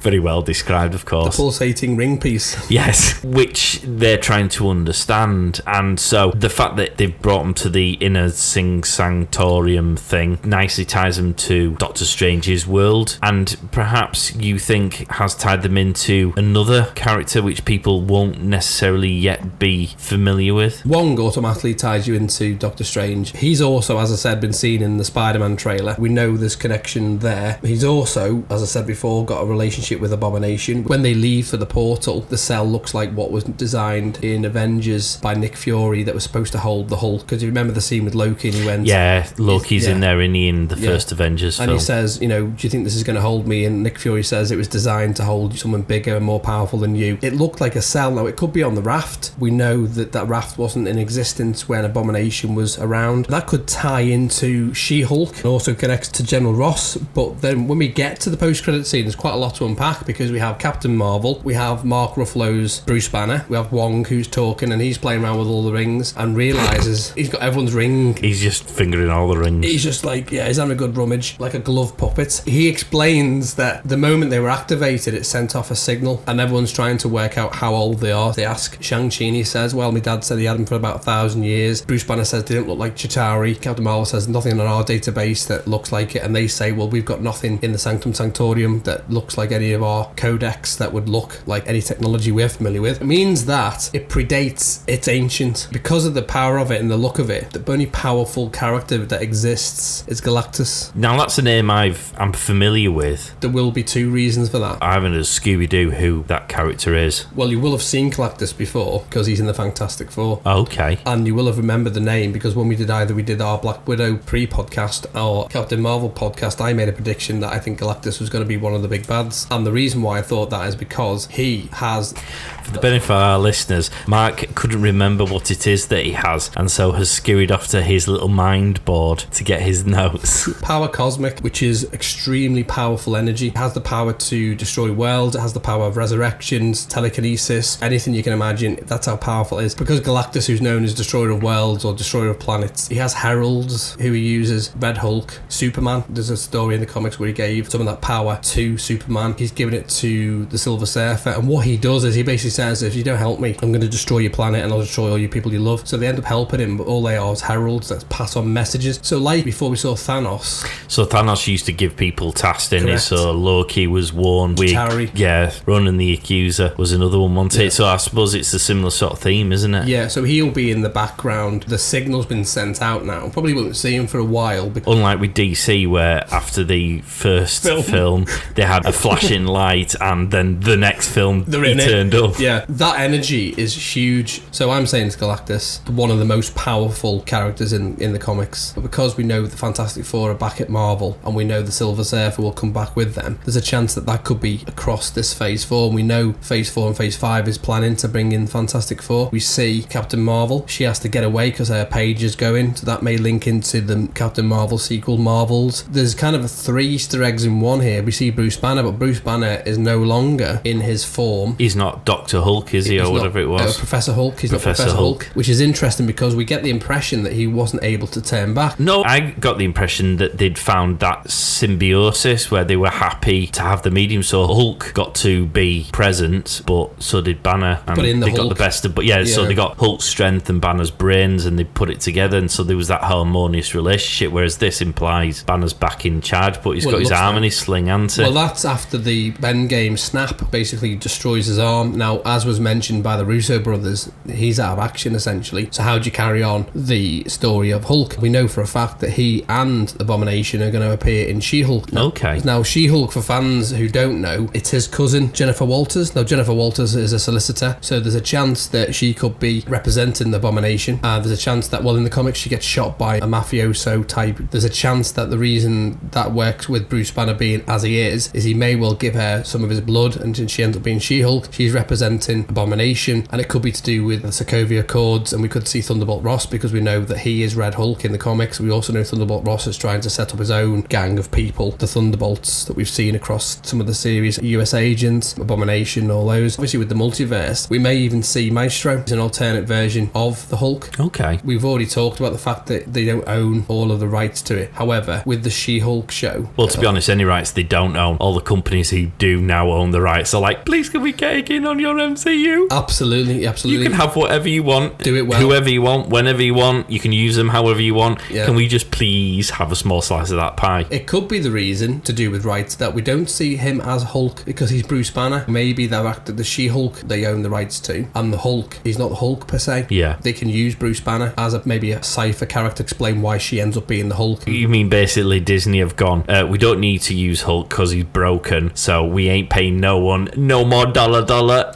Very well described, of course. The pulsating ring piece. Yes, which they're trying to understand. And so the fact that they've brought them to the inner Sing-Sanctorium thing nicely ties them to Doctor Strange's world. And perhaps you think has tied them into another character which people won't necessarily yet be familiar with. Wong automatically ties you into Doctor Strange. He's also, as I said, been seen in the Spider-Man trailer. We know there's connection there. He's also, as I said before, got a relationship with Abomination. When they leave for the portal, the cell looks like what was designed in Avengers by Nick Fury that was supposed to hold the Hulk. Because you remember the scene with Loki and he went... Yeah, Loki's in there, isn't he, in the first Avengers film. And he says, you know, do you think this is going to hold me? And Nick Fury says it was designed to hold someone bigger and more powerful than you. It looked like a cell. Now, it could be on the raft. We know that that raft wasn't in existence when Abomination was around. That could tie into She-Hulk and also connects to General Ross. But then when we get to the post-credit scene, there's quite a lot to unpack. pack because we have Captain Marvel, we have Mark Ruffalo's Bruce Banner, we have Wong who's talking and he's playing around with all the rings and realises he's got everyone's ring. He's just fingering all the rings. He's just like, yeah, he's having a good rummage, like a glove puppet. He explains that the moment they were activated, it sent off a signal and everyone's trying to work out how old they are. They ask Shang-Chi and he says, well, my dad said he had them for about 1,000 years. Bruce Banner says they don't look like Chitauri. Captain Marvel says nothing on our database that looks like it, and they say, well, we've got nothing in the Sanctum Sanctorium that looks like any of our codex that would look like any technology we're familiar with. It means that it predates, it's ancient. Because of the power of it and the look of it, the only powerful character that exists is Galactus. Now that's a name I'm familiar with. There will be two reasons for that. I haven't heard Scooby-Doo who that character is. Well, you will have seen Galactus before because he's in the Fantastic Four. Okay. And you will have remembered the name because when we did our Black Widow pre-podcast or Captain Marvel podcast, I made a prediction that I think Galactus was going to be one of the big bads. And the reason why I thought that is because he has... For the benefit of our listeners, Mark couldn't remember what it is that he has and so has scurried off to his little mind board to get his notes. Power Cosmic, which is extremely powerful energy. It has the power to destroy worlds. It has the power of resurrections, telekinesis, anything you can imagine. That's how powerful it is. Because Galactus, who's known as Destroyer of Worlds or Destroyer of Planets, he has heralds who he uses. Red Hulk, Superman. There's a story in the comics where he gave some of that power to Superman. He's given it to the Silver Surfer, and what he does is he basically says, if you don't help me, I'm going to destroy your planet and I'll destroy all your people you love. So they end up helping him, but all they are is heralds that pass on messages. So like before we saw Thanos. So Thanos used to give people tasks, didn't he? So Loki was one. Yeah, Ronan the Accuser was another one, wasn't it? So I suppose it's a similar sort of theme, isn't it? Yeah, so he'll be in the background. The signal's been sent out now. Probably won't see him for a while. Unlike with DC, where after the first film they had a flashing light and then the next film he turned up. Yeah, that energy is huge. So I'm saying it's Galactus, one of the most powerful characters in the comics. But because we know the Fantastic Four are back at Marvel and we know the Silver Surfer will come back with them, there's a chance that could be across this Phase 4. And we know Phase 4 and Phase 5 is planning to bring in Fantastic Four. We see Captain Marvel. She has to get away because her page is going, so that may link into the Captain Marvel sequel, Marvels. There's kind of 3 Easter eggs in one here. We see Bruce Banner, but Bruce Banner is no longer in his form. He's not Dr. Hulk, is he, or whatever it was? Professor Hulk. He's not Professor Hulk, which is interesting because we get the impression that he wasn't able to turn back. No, I got the impression that they'd found that symbiosis where they were happy to have the medium, so Hulk got to be present, but so did Banner. And but in the they Hulk, got the best of, so they got Hulk's strength and Banner's brains and they put it together, and so there was that harmonious relationship, whereas this implies Banner's back in charge, but he's got his arm in his sling, hasn't he? Well, that's after the Endgame snap basically destroys his arm. Now, as was mentioned by the Russo brothers, he's out of action essentially. So how do you carry on the story of Hulk? We know for a fact that he and Abomination are going to appear in She-Hulk. Okay. Now, She-Hulk, for fans who don't know, it's his cousin, Jennifer Walters. Now, Jennifer Walters is a solicitor, so there's a chance that she could be representing the Abomination. There's a chance that, well, in the comics, she gets shot by a mafioso type. There's a chance that the reason that works with Bruce Banner being as he is he may well give her some of his blood, and she ends up being She-Hulk. She's representing Abomination, and it could be to do with the Sokovia Accords, and we could see Thunderbolt Ross because we know that he is Red Hulk in the comics. We also know Thunderbolt Ross is trying to set up his own gang of people, the Thunderbolts that we've seen across some of the series, US Agents, Abomination, all those. Obviously with the multiverse, we may even see Maestro as an alternate version of the Hulk. Okay. We've already talked about the fact that they don't own all of the rights to it. However, with the She-Hulk show... Well, to be honest, any rights they don't own, all the companies who do now own the rights are like, please can we get in on your MCU? Absolutely. You can have whatever you want, do it well, whoever you want, whenever you want, you can use them however you want. Yeah. Can we just please have a small slice of that pie? It could be the reason to do with rights that we don't see him as Hulk because he's Bruce Banner. Maybe they've acted the She-Hulk they own the rights to, and the Hulk, he's not the Hulk per se. Yeah. They can use Bruce Banner as maybe a cipher character, explain why she ends up being the Hulk. You mean basically Disney have gone, we don't need to use Hulk because he's broken, so we ain't paying no one no more dollar,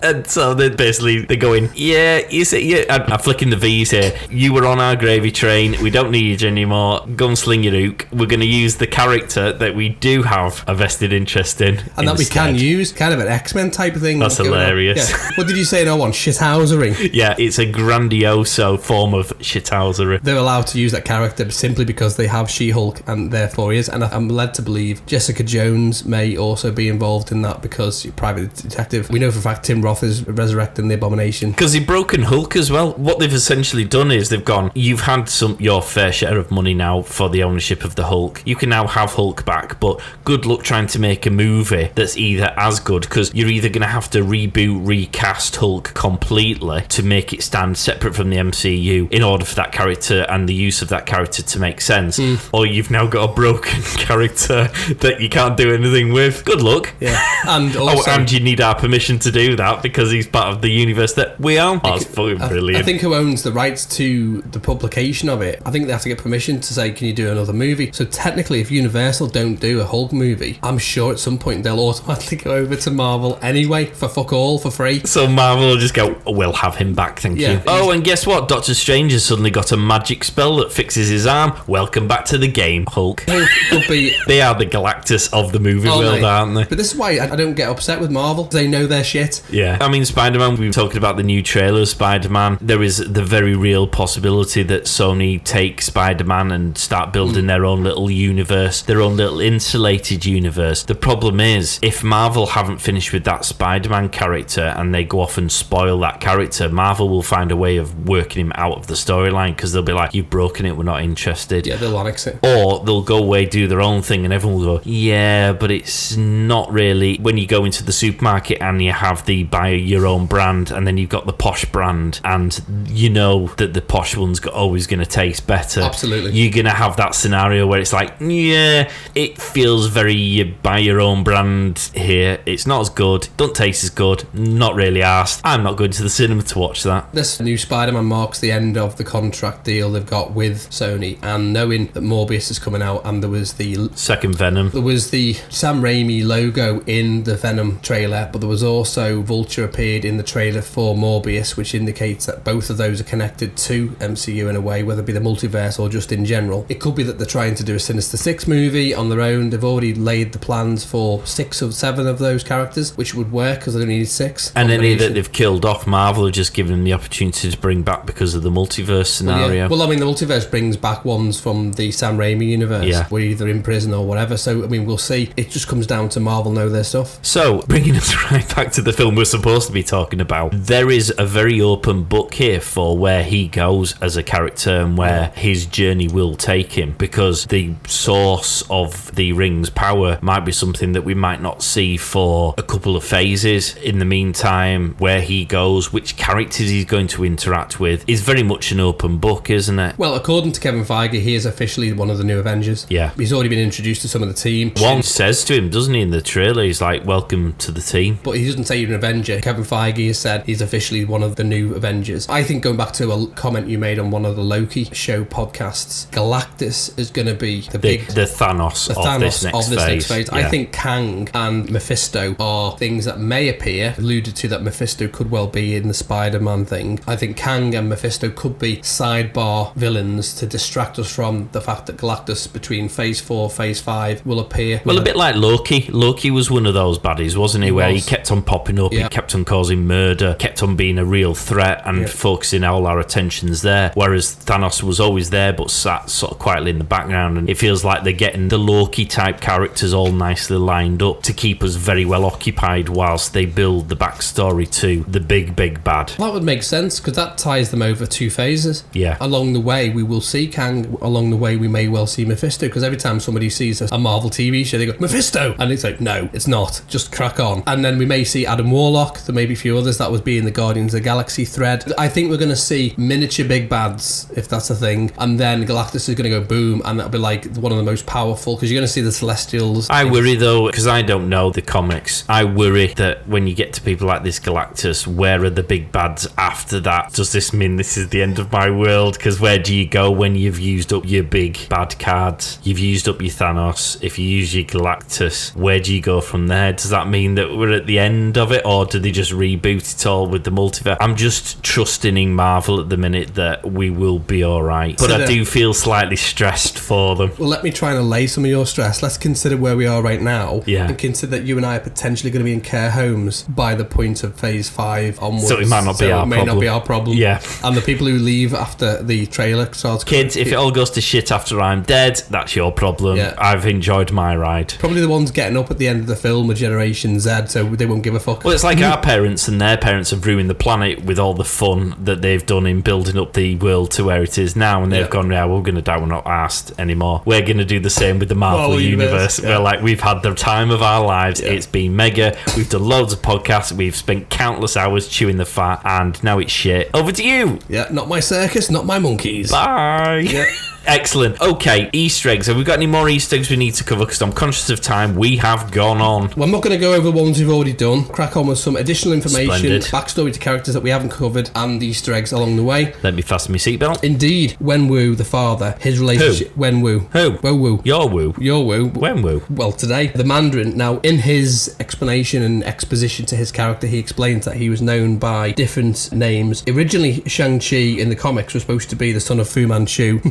and so they're going, I'm flicking the V's here, you were on our gravy train, we don't need you anymore, gunsling your hook, we're going to use the character that we do have a vested interest in and that we can use, kind of an X-Men type of thing. That's hilarious. Yeah. What did you say in 01? Shithousery. Yeah, it's a grandioso form of shithousery. They're allowed to use that character simply because they have She-Hulk, and therefore he is, and I'm led to believe Jessica Jones may also be involved in that because you're a private detective. We know for a fact Tim Roth is resurrecting the Abomination. Because he broken Hulk as well. What they've essentially done is they've gone, you've had your fair share of money now for the ownership of the Hulk. You can now have Hulk back, but good luck trying to make a movie that's either as good, because you're either going to have to reboot, recast Hulk completely to make it stand separate from the MCU in order for that character and the use of that character to make sense, or you've now got a broken character that you can't do anything with. Good luck. Yeah. And also, and you need our permission to do that because he's part of the universe that we own. That's fucking brilliant. I think who owns the rights to the publication of it, I think they have to get permission to say, can you do another movie? So technically, if Universal don't do a Hulk movie, I'm sure at some point they'll automatically go over to Marvel anyway for fuck all, for free. So Marvel will just go, we'll have him back, thank you. Oh, and guess what? Doctor Strange has suddenly got a magic spell that fixes his arm. Welcome back to the game, Hulk. Could be. They are the Galactus of the movie world, aren't they? But this is why I don't get upset with Marvel. They know their shit. Yeah. I mean, Spider-Man, we were talking about the new trailer of Spider-Man. There is the very real possibility that Sony take Spider-Man and start building their own little universe, their own little insulated universe. The problem is, if Marvel haven't finished with that Spider-Man character and they go off and spoil that character, Marvel will find a way of working him out of the storyline because they'll be like, you've broken it, we're not interested. Yeah, they'll annex it. Or they'll go away, do their own thing, and everyone will go, yeah, but it's not really. When you go into the supermarket and you have the buy your own brand, and then you've got the posh brand, and you know that the posh one's always going to taste better. Absolutely. You're going to have that scenario where it's like, yeah, it feels very you buy your own brand here. It's not as good, don't taste as good, not really arsed. I'm not going to the cinema to watch that. This new Spider-Man marks the end of the contract deal they've got with Sony, and knowing that Morbius is coming out, and there was the second Venom, there was the Sam Raimi logo in the Venom trailer, but there was also Vulture appeared in the trailer for Morbius, which indicates that both of those are connected to MCU in a way, whether it be the multiverse or just in general. It could be that they're trying to do a Sinister Six movie on their own. They've already laid the plans for 6 or 7 of those characters, which would work because they only need 6. And any that they've killed off, Marvel have just given them the opportunity to bring back because of the multiverse scenario. Well, I mean, the multiverse brings back ones from the Sam Raimi universe, where either in prison or whatever. So, I mean, we'll see. It just comes down to Marvel know their stuff. So, bringing us right back to the film we're supposed to be talking about, there is a very open book here for where he goes as a character and where his journey will take him, because the source of the ring's power might be something that we might not see for a couple of phases. In the meantime, where he goes, which characters he's going to interact with, is very much an open book, isn't it? Well, according to Kevin Feige, he is officially one of the new Avengers. Yeah. He's already been introduced to some of the team. One says to him, doesn't he, in the trailer, he's like, welcome to the team. But he doesn't say you're an Avenger. Kevin Feige has said he's officially one of the new Avengers. I think, going back to a comment you made on one of the Loki show podcasts, Galactus is going to be the Thanos of this next phase. Yeah. I think Kang and Mephisto are things that may appear, alluded to that Mephisto could well be in the Spider-Man thing. I think Kang and Mephisto could be sidebar villains to distract us from the fact that Galactus between phase 4, phase 5 will appear. Well, a bit like Loki. Loki was one of those baddies, wasn't he? Where he kept on popping up, he kept on causing murder, kept on being a real threat and focusing all our attentions there. Whereas Thanos was always there but sat sort of quietly in the background, and it feels like they're getting the Loki type characters all nicely lined up to keep us very well occupied whilst they build the backstory to the big bad. That would make sense, because that ties them over 2 phases. Yeah. Along the way we will see Kang, along the way we may well see Mephisto, because every time somebody sees a Marvel TV show they go, Mephisto! And it's like, no, it's not, just crack on. And then we may see Adam Warlock, there may be a few others, that would be in the Guardians of the Galaxy thread. I think we're going to see miniature big bads, if that's a thing, and then Galactus is going to go boom, and that'll be like one of the most powerful, because you're going to see the Celestials. I worry though, because I don't know the comics, I worry that when you get to people like this Galactus, where are the big bads after that? Does this mean this is the end of my world? Because where do you go when you've used up your big bad cards? You've used up your Thanos. If you use your Galactus, where do you go from there? Does that mean that we're at the end of it, or do they just reboot it all with the multiverse? I'm just trusting in Marvel at the minute that we will be alright, but I do feel slightly stressed for them. Well, let me try and allay some of your stress. Let's consider where we are right now, yeah, and consider that you and I are potentially going to be in care homes by the point of phase 5 onwards. So it might not be our problem. Not be our problem. Yeah. And the people who leave after the trailer starts... Kids, if it all goes to shit after I'm dead, that's your problem. Yeah. I've enjoyed my ride. Probably the ones getting up at the end of the film with Generation Z, so they won't give a fuck. Well, it's like our parents and their parents have ruined the planet with all the fun that they've done in building up the world to where it is now, and they've gone, yeah, we're going to die, we're not asked anymore. We're going to do the same with the Marvel universe. We're like, we've had the time of our lives. It's been mega. We've done loads of podcasts. We've spent countless hours chewing the fat, and now it's shit. Over to you. Yeah, not my circus, not my monkeys. Bye. Yeah. Excellent. Okay, Easter eggs. Have we got any more Easter eggs we need to cover? Because I'm conscious of time. We have gone on. Well, I'm not going to go over the ones we've already done. Crack on with some additional information, Splendid. backstory to characters that we haven't covered, and Easter eggs along the way. Let me fasten my seatbelt. Indeed, Wenwu, the father, his relationship... Who? Wenwu. Who? Wenwu. Your Woo. Your Wu. Wenwu. Well, today, the Mandarin. Now, in his explanation and exposition to his character, he explains that he was known by different names. Originally, Shang-Chi in the comics was supposed to be the son of Fu Manchu.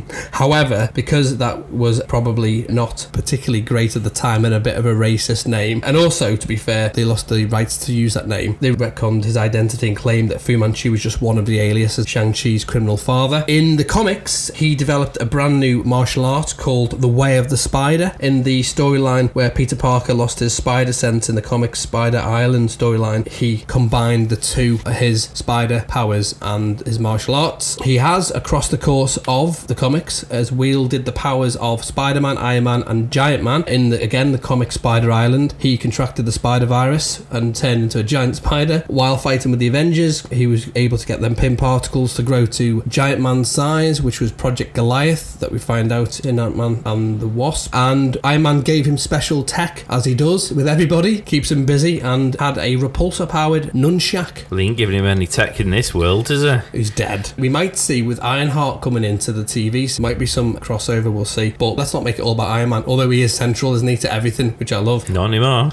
However, because that was probably not particularly great at the time and a bit of a racist name, and also, to be fair, they lost the rights to use that name. They retconned his identity and claimed that Fu Manchu was just one of the aliases, Shang-Chi's criminal father. In the comics, he developed a brand new martial art called the Way of the Spider. In the storyline where Peter Parker lost his spider sense in the comics Spider Island storyline, he combined the two, his spider powers and his martial arts. He has, across the course of the comics, as wielded the powers of Spider-Man, Iron Man and Giant Man. In the comic Spider Island, he contracted the spider virus and turned into a giant spider. While fighting with the Avengers, he was able to get them pin particles to grow to Giant Man's size, which was Project Goliath, that we find out in Ant-Man and the Wasp. And Iron Man gave him special tech, as he does with everybody, keeps him busy, and had a repulsor-powered nunchuck. Well, he ain't giving him any tech in this world, is he? He's dead. We might see with Ironheart coming into the TV, so might be some crossover, we'll see. But let's not make it all about Iron Man, although he is central, isn't he, to everything, which I love. Not anymore.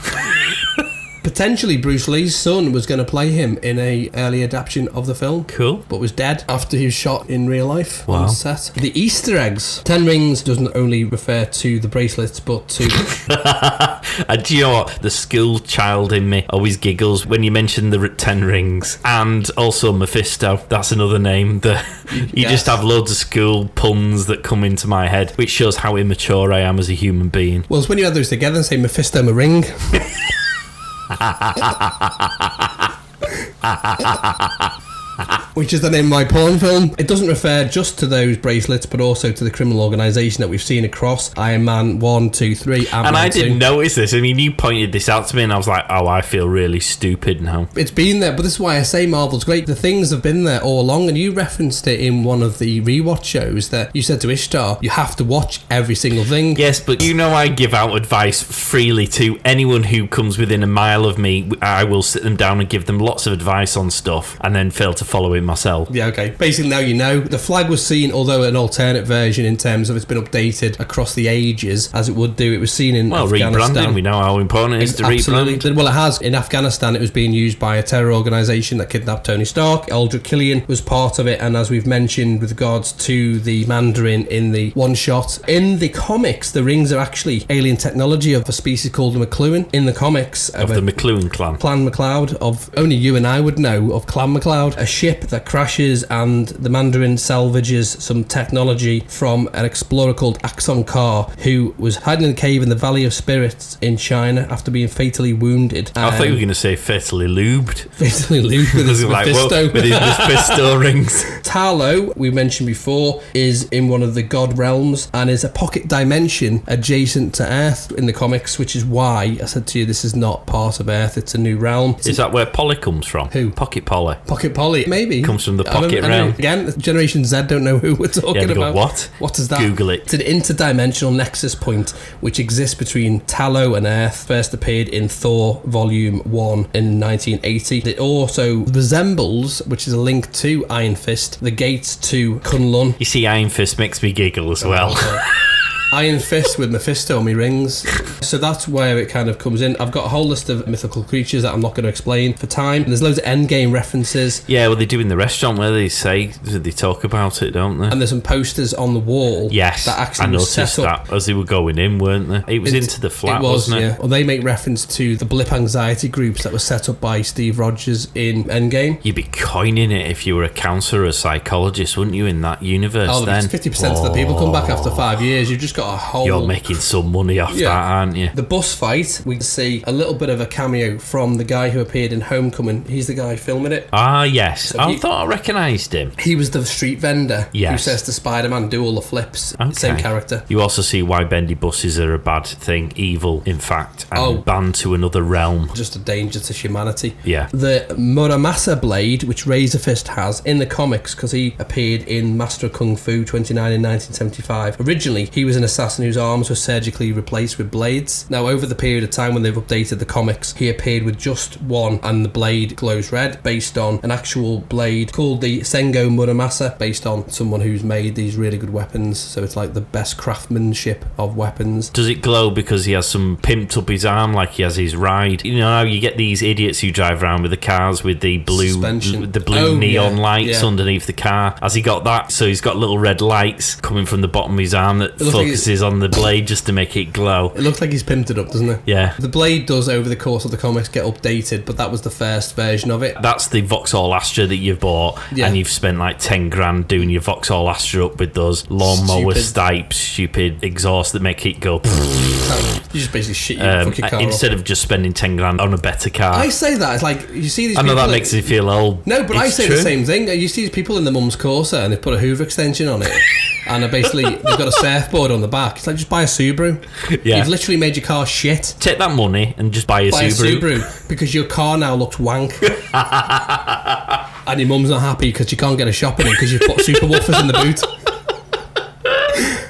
Potentially Bruce Lee's son was going to play him in a early adaptation of the film. Cool. But was dead after he was shot in real life Wow. on set. The Easter eggs. 10 rings doesn't only refer to the bracelets, but to... And do you know what? The school child in me always giggles when you mention the 10 rings. And also Mephisto. That's another name that you just have loads of school puns that come into my head, which shows how immature I am as a human being. Well, it's when you add those together and say Mephisto ring. Which is the name of my porn film. It doesn't refer just to those bracelets, but also to the criminal organisation that we've seen across Iron Man 1, 2, 3, Ant-Man And I 2. didn't notice this. I mean, you pointed this out to me and I was like, oh, I feel really stupid now. It's been there, but this is why I say Marvel's great. The things have been there all along, and you referenced it in one of the rewatch shows that you said to Ishtar, you have to watch every single thing. Yes, but you know I give out advice freely to anyone who comes within a mile of me. I will sit them down and give them lots of advice on stuff and then fail to follow it myself. Yeah, okay. Basically, now you know. The flag was seen, although an alternate version in terms of it's been updated across the ages, as it would do. It was seen in Afghanistan. Rebranding. We know how important it is to Absolutely. rebrand. Well, it has. In Afghanistan, it was being used by a terror organisation that kidnapped Tony Stark. Aldrich Killian was part of it, and as we've mentioned with regards to the Mandarin in the one-shot, in the comics, the rings are actually alien technology of a species called the McLuhan. In the comics... Of the McLuhan clan. Clan MacLeod, of only you and I would know, of Clan MacLeod, a ship that crashes, and the Mandarin salvages some technology from an explorer called Axon Carr, who was hiding in a cave in the Valley of Spirits in China after being fatally wounded. I thought you were going to say fatally lubed. Fatally lubed with his Mephisto. With his Mephisto rings. Talo, we mentioned before, is in one of the god realms and is a pocket dimension adjacent to Earth in the comics, which is why I said to you this is not part of Earth, it's a new realm. Is that where Polly comes from? Who? Pocket Polly. Pocket Polly, maybe. Comes from the pocket I realm. Again, Generation Z don't know who we're talking Go, about. what? What is that? Google it. It's an interdimensional nexus point which exists between Talo and Earth. First appeared in Thor Volume 1 in 1980. It also resembles, which is a link to Iron Fist, the gates to Kunlun. You see, Iron Fist makes me giggle as well. Iron Fist with Mephisto on me rings. So that's where it kind of comes in. I've got a whole list of mythical creatures that I'm not going to explain for time. And there's loads of endgame references. Yeah, well, they do in the restaurant where they talk about it, don't they? And there's some posters on the wall. Yes, that actually I noticed was set up that as they were going in, weren't they? It was into the flat, wasn't it? Yeah. Well, they make reference to the blip anxiety groups that were set up by Steve Rogers in Endgame. You'd be coining it if you were a counsellor or a psychologist, wouldn't you, in that universe then? 50% of the people come back after 5 years. You've just got got a whole... You're making some money off that, aren't you? The bus fight, we see a little bit of a cameo from the guy who appeared in Homecoming. He's the guy filming it. Ah, yes. So I thought I recognised him. He was the street vendor who Yes. says to Spider-Man, do all the flips. Okay. Same character. You also see why bendy buses are a bad thing, evil, in fact, and banned to another realm. Just a danger to humanity. Yeah. The Muramasa Blade, which Razor Fist has in the comics, because he appeared in Master of Kung Fu 29 in 1975. Originally, he was an assassin whose arms were surgically replaced with blades. Now, over the period of time when they've updated the comics, he appeared with just one, and the blade glows red, based on an actual blade called the Sengo Muramasa, based on someone who's made these really good weapons. So it's like the best craftsmanship of weapons. Does it glow because he has some pimped up his arm like he has his ride? You know how you get these idiots who drive around with the cars with the blue Suspension. neon lights underneath the car. Has he got that? So he's got little red lights coming from the bottom of his arm that focuses on the blade just to make it glow. It looks like he's pimped it up, doesn't it? Yeah. The blade does, over the course of the comics, get updated, but that was the first version of it. That's the Vauxhall Astra that you've bought, and you've spent like 10 grand doing your Vauxhall Astra up with those lawnmower stupid exhausts that make it go. You just basically shit your fucking car instead of just spending 10 grand on a better car. I say that, it's like, you see these I know people... that makes you feel old. No, but I say true. the same thing. You see these people in the mum's Corsa and they put a Hoover extension on it. And basically, they've got a surfboard on the back. It's like, just buy a Subaru. Yeah. You've literally made your car shit. Take that money and just buy a Subaru. Because your car now looks wank. And your mum's not happy because you can't get a shopping in because you've put super woofers in the boot.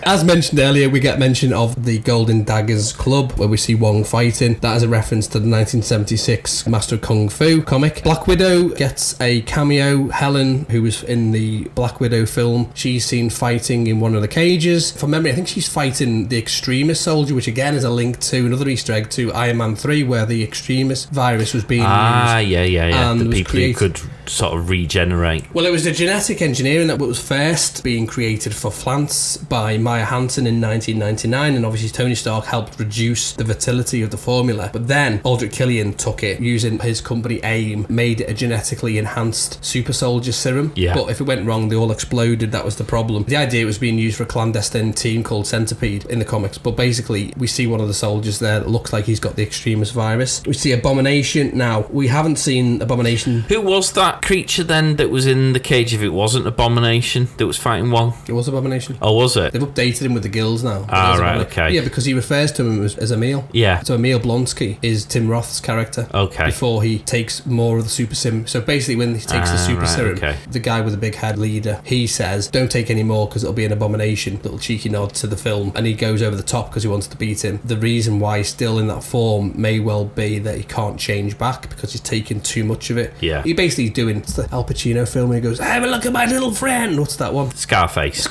As mentioned earlier, we get mention of the Golden Daggers Club, where we see Wong fighting. That is a reference to the 1976 Master of Kung Fu comic. Black Widow gets a cameo. Helen, who was in the Black Widow film, she's seen fighting in one of the cages. From memory, I think she's fighting the Extremist soldier, which again is a link to another Easter egg to Iron Man 3, where the Extremist virus was being used. Yeah. The people who could sort of regenerate. Well, it was the genetic engineering that was first being created for plants by Maya Hansen in 1999, and obviously Tony Stark helped reduce the fertility of the formula. But then Aldrich Killian took it, using his company AIM, made it a genetically enhanced super soldier serum. Yeah. But if it went wrong, they all exploded. That was the problem. The idea was being used for a clandestine team called Centipede in the comics. But basically, we see one of the soldiers there that looks like he's got the Extremist virus. We see Abomination. Now, we haven't seen Abomination. Who was that creature then that was in the cage if it wasn't Abomination that was fighting Wong? It was Abomination. Oh, was it? They've updated him with the gills now. Right, okay. Yeah, because he refers to him as Emil. Yeah. So Emil Blonsky is Tim Roth's character. Okay. Before he takes more of the super sim. So basically, when he takes the super serum, the guy with the big head leader, he says, don't take any more because it'll be an abomination. Little cheeky nod to the film. And he goes over the top because he wants to beat him. The reason why he's still in that form may well be that he can't change back because he's taken too much of it. Yeah. He basically doing the Al Pacino film where he goes, have a look at my little friend. What's that one? Scarface.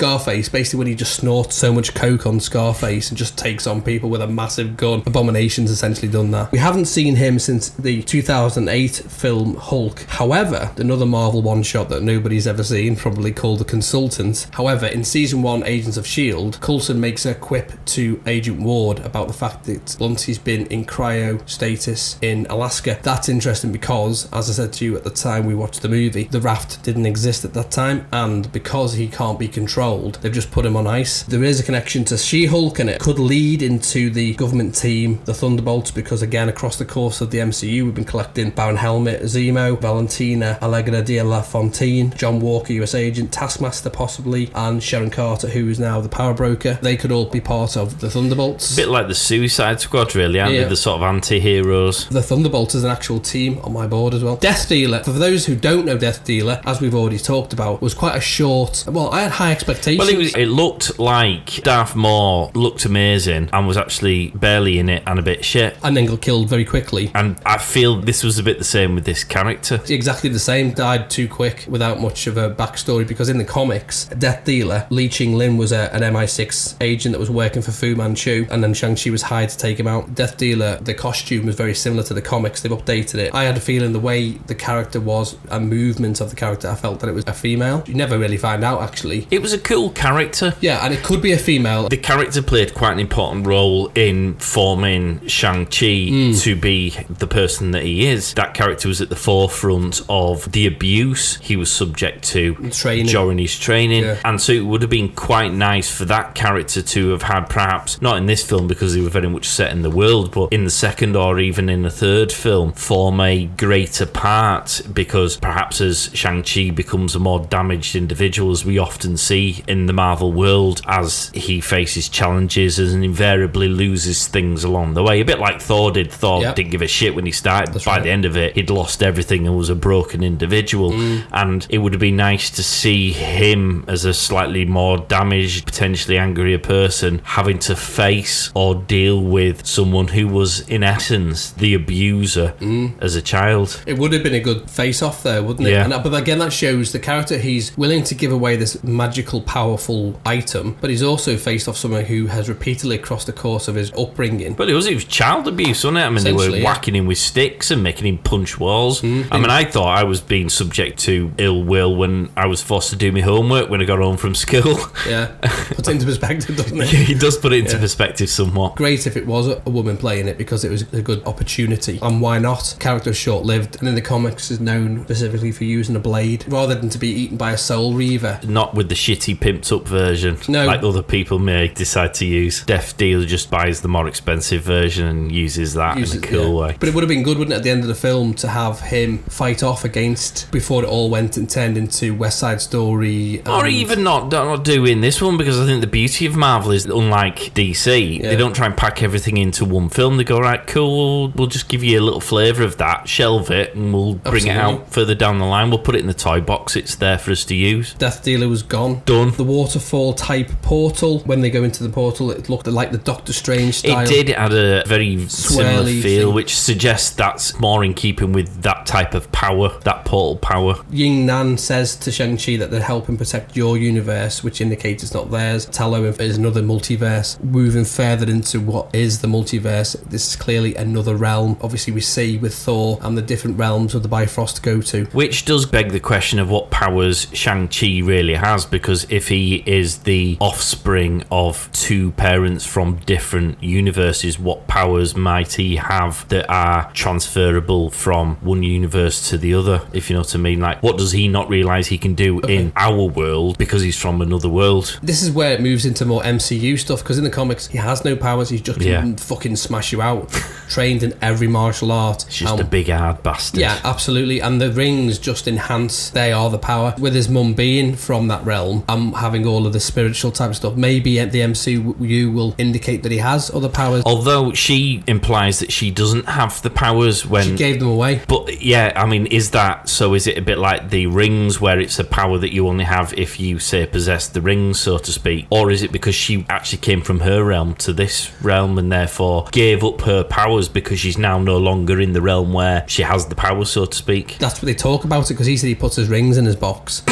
Basically when he just snorts so much coke on Scarface and just takes on people with a massive gun. Abomination's essentially done that. We haven't seen him since the 2008 film Hulk. However, another Marvel one-shot that nobody's ever seen, probably called The Consultant. However, in season 1 Agents of S.H.I.E.L.D., Coulson makes a quip to Agent Ward about the fact that once he's been in cryo status in Alaska. That's interesting because, as I said to you at the time we watched the movie, the raft didn't exist at that time, and because he can't be controlled, they've just put him on ice. There is a connection to She-Hulk, and it could lead into the government team, the Thunderbolts, because again, across the course of the MCU, we've been collecting Baron Helmet, Zemo, Valentina, Allegra de la Fontaine, John Walker, US Agent, Taskmaster possibly, and Sharon Carter, who is now the Power Broker. They could all be part of the Thunderbolts. A bit like the Suicide Squad, really, aren't they? The sort of anti-heroes. The Thunderbolts is an actual team on my board as well. Death Dealer, for those who don't know Death Dealer, as we've already talked about, was quite a short... Well, I had high expectations. Well, it looked like Darth Maul looked amazing and was actually barely in it and a bit shit. And then got killed very quickly. And I feel this was a bit the same with this character. Exactly the same. Died too quick without much of a backstory, because in the comics, Death Dealer, Li Qing-Lin was an MI6 agent that was working for Fu Manchu, and then Shang-Chi was hired to take him out. Death Dealer, the costume was very similar to the comics. They've updated it. I had a feeling the way the character was and movement of the character, I felt that it was a female. You never really find out, actually. It was a cool character. Yeah, and it could be a female. The character played quite an important role in forming Shang-Chi to be the person that he is. That character was at the forefront of the abuse he was subject to during his training. Yeah. And so it would have been quite nice for that character to have had, perhaps, not in this film because they were very much set in the world, but in the second or even in the third film, form a greater part, because perhaps as Shang-Chi becomes a more damaged individual, as we often see in the Marvel world, as he faces challenges and invariably loses things along the way. A bit like Thor did. Thor didn't give a shit when he started. By the end of it, he'd lost everything and was a broken individual. And it would have been nice to see him as a slightly more damaged, potentially angrier person, having to face or deal with someone who was, in essence, the abuser as a child. It would have been a good face-off there, wouldn't it? Yeah. But again, that shows the character. He's willing to give away this magical, powerful item, but he's also faced off someone who has repeatedly across the course of his upbringing. But it was child abuse, wasn't it? I mean, they were whacking him with sticks and making him punch walls. I mean, I thought I was being subject to ill will when I was forced to do my homework when I got home from school. Yeah, puts it into perspective, doesn't it? He does put it into perspective somewhat. Great if it was a woman playing it, because it was a good opportunity. And why not? Character is short-lived, and in the comics is known specifically for using a blade rather than to be eaten by a soul reaver. Not with the shitty pimped-up version, like other people may decide to use. Death Dealer just buys the more expensive version and uses that in a cool way. But it would have been good, wouldn't it, at the end of the film, to have him fight off against, before it all went and turned into West Side Story. Or even not doing this one, because I think the beauty of Marvel is, unlike DC, they don't try and pack everything into one film. They go, right, cool, we'll just give you a little flavour of that, shelve it, and we'll bring it out further down the line. We'll put it in the toy box, it's there for us to use. Death Dealer was gone. Done. The waterfall type portal, when they go into the portal, it looked like the Doctor Strange style. It did. It had a very similar feel, thing, which suggests that's more in keeping with that type of power, that portal power. Ying Nan says to Shang-Chi that they're helping protect your universe, which indicates it's not theirs. Talo is another multiverse. Moving further into what is the multiverse, this is clearly another realm. Obviously, we see with Thor and the different realms of the Bifrost go to. Which does beg the question of what powers Shang-Chi really has, because if he is the offspring of two parents from different universes, what powers might he have that are transferable from one universe to the other, if you know what I mean? Like, what does he not realise he can do in our world because he's from another world? This is where it moves into more MCU stuff, because in the comics, he has no powers. He's just can fucking smash you out. Trained in every martial art. It's just a big hard bastard. Yeah, absolutely. And the rings just enhance. They are the power. With his mum being from that realm and having all of the spiritual type of stuff, maybe the MCU will indicate that he has other powers. Although she implies that she doesn't have the powers when she gave them away. But yeah, I mean, is it a bit like the rings, where it's a power that you only have if you, say, possess the rings, so to speak? Or is it because she actually came from her realm to this realm and therefore gave up her powers because she's now no longer in the realm where she has the power, so to speak? That's what they talk about it, because he said he puts his rings in his box.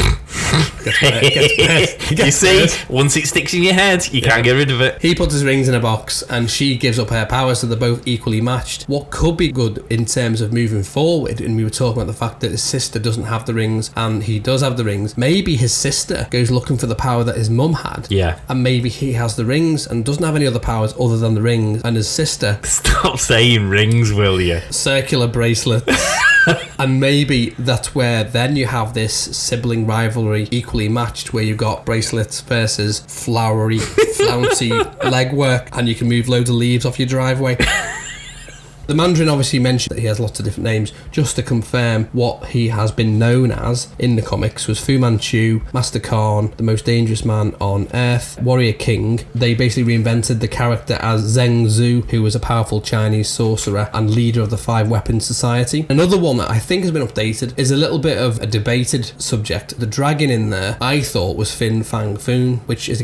You see, once it sticks in your head, you can't get rid of it. He puts his rings in a box and she gives up her powers, so they're both equally matched. What could be good in terms of moving forward, and we were talking about the fact that his sister doesn't have the rings and he does have the rings, maybe his sister goes looking for the power that his mum had, and maybe he has the rings and doesn't have any other powers other than the rings, and his sister... Stop saying rings, will you? Circular bracelets. And maybe that's where then you have this sibling rivalry equally matched, where you've got bracelets versus flowery, flouncy legwork, and you can move loads of leaves off your driveway. The Mandarin obviously mentioned that he has lots of different names. Just to confirm, what he has been known as in the comics was Fu Manchu, Master Khan, the most dangerous man on Earth, Warrior King. They basically reinvented the character as Zheng Zhu, who was a powerful Chinese sorcerer and leader of the Five Weapons Society. Another one that I think has been updated is a little bit of a debated subject. The dragon in there, I thought, was Fin Fang Foom, which is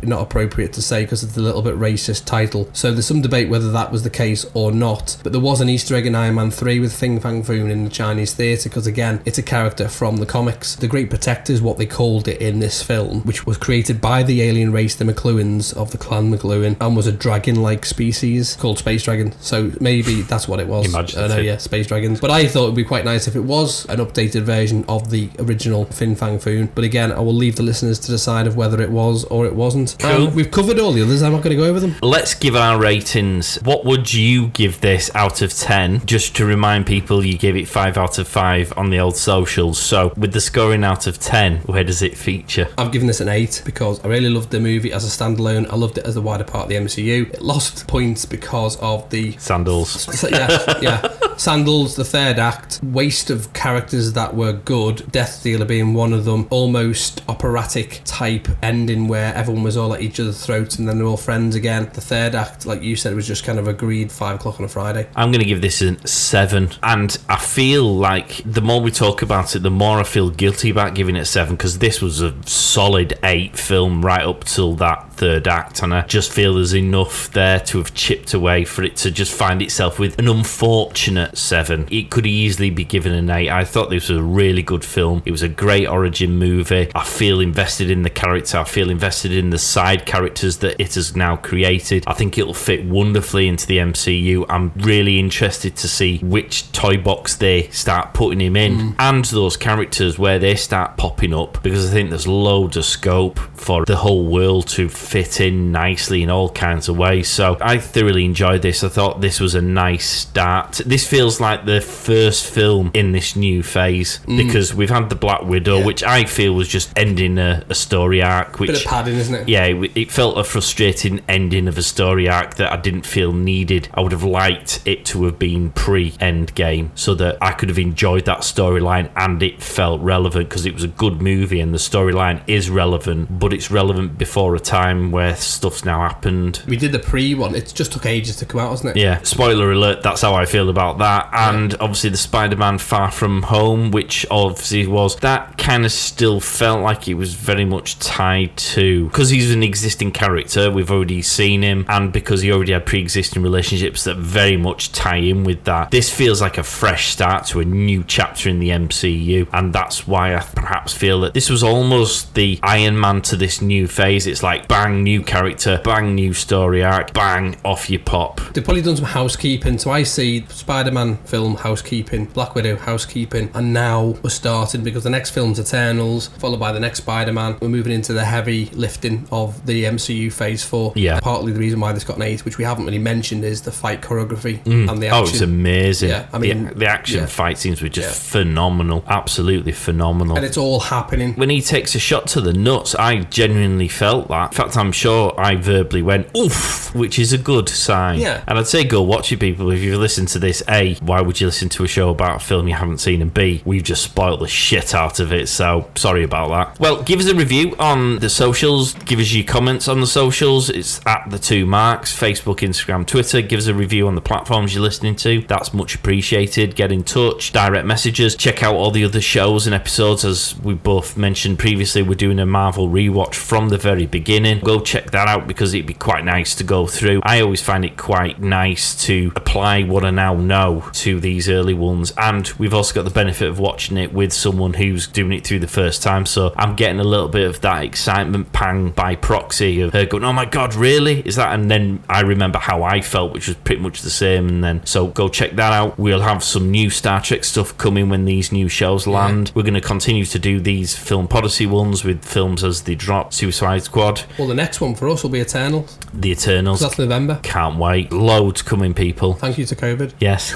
not appropriate to say because it's a little bit racist title. So there's some debate whether that was the case or not. But but there was an Easter egg in Iron Man 3 with Fin Fang Foom in the Chinese theatre, because again, it's a character from the comics. The Great Protector is what they called it in this film, which was created by the alien race, the McLuhans of the Clan McLuhan, and was a dragon-like species called Space Dragon. So maybe that's what it was. Imaginative. Space Dragons. But I thought it would be quite nice if it was an updated version of the original Fin Fang Foom. But again, I will leave the listeners to decide of whether it was or it wasn't. Cool. We've covered all the others. I'm not going to go over them. Let's give our ratings. What would you give this out of 10? Just to remind people, you gave it 5 out of 5 on the old socials. So with the scoring out of 10, where does it feature? I've given this an 8 because I really loved the movie as a standalone. I loved it as a wider part of the MCU. It lost points because of the Sandals. Yeah. Sandals, the third act, waste of characters that were good, Death Dealer being one of them, almost operatic type ending where everyone was all at each other's throats and then they're all friends again. The third act, like you said, was just kind of agreed 5 o'clock on a Friday. I'm going to give this a 7, and I feel like the more we talk about it, the more I feel guilty about giving it a 7, because this was a solid 8 film right up till that third act, and I just feel there's enough there to have chipped away for it to just find itself with an unfortunate 7. It could easily be given an 8. I thought this was a really good film. It was a great origin movie. I feel invested in the character. I feel invested in the side characters that it has now created. I think it'll fit wonderfully into the MCU. I'm really interested to see which toy box they start putting him in and those characters where they start popping up, because I think there's loads of scope for the whole world to fit in nicely in all kinds of ways. So I thoroughly enjoyed this. I thought this was a nice start. This feels like the first film in this new phase, because we've had the Black Widow, which I feel was just ending a story arc, which bit of padding, isn't it? Yeah, it felt a frustrating ending of a story arc that I didn't feel needed. I would have liked it to have been pre-Endgame so that I could have enjoyed that storyline and it felt relevant, because it was a good movie and the storyline is relevant, but it's relevant before a time where stuff's now happened. We did the pre one. It just took ages to come out, hasn't it? Yeah, spoiler alert, that's how I feel about that. And obviously the Spider-Man Far From Home, which obviously was, that kind of still felt like it was very much tied to, because he's an existing character, we've already seen him, and because he already had pre-existing relationships that very much tie in with that. This feels like a fresh start to a new chapter in the MCU, and that's why I perhaps feel that this was almost the Iron Man to this new phase. It's like bang, new character, bang, new story arc, bang, off you pop. They've probably done some housekeeping. So I see Spider-Man film housekeeping, Black Widow housekeeping, and now we're starting, because the next film's Eternals, followed by the next Spider-Man. We're moving into the heavy lifting of the MCU phase 4. Yeah. Partly the reason why this got an 8, which we haven't really mentioned, is the fight choreography and the action. Oh, it's amazing. Yeah, I mean, the action fight scenes were just phenomenal. Absolutely phenomenal. And it's all happening. When he takes a shot to the nuts, I genuinely felt that. In fact, I'm sure I verbally went, oof, which is a good sign. Yeah. And I'd say go watch it, people. If you've listened to this, A, why would you listen to a show about a film you haven't seen? And B, we've just spoiled the shit out of it, so sorry about that. Well, give us a review on the socials. Give us your comments on the socials. It's at The Two Marks, Facebook, Instagram, Twitter. Give us a review on the platforms you're listening to. That's much appreciated. Get in touch, direct messages. Check out all the other shows and episodes. As we both mentioned previously, we're doing a Marvel rewatch from the very beginning. Go check that out, because it'd be quite nice to go through. I always find it quite nice to apply what I now know to these early ones, and we've also got the benefit of watching it with someone who's doing it through the first time, so I'm getting a little bit of that excitement pang by proxy of her going, oh my god, really? Is that? And then I remember how I felt, which was pretty much the same. And then so go check that out. We'll have some new Star Trek stuff coming when these new shows land. We're going to continue to do these Film Podyssey ones with films as they drop. Suicide Squad. Well, the next one for us will be Eternals. The Eternals. That's November. Can't wait. Loads coming, people. Thank you to COVID. Yes.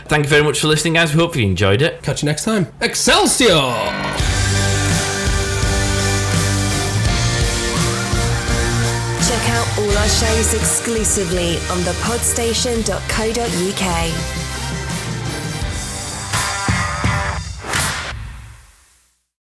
Thank you very much for listening, guys. We hope you enjoyed it. Catch you next time. Excelsior! Check out all our shows exclusively on thepodstation.co.uk.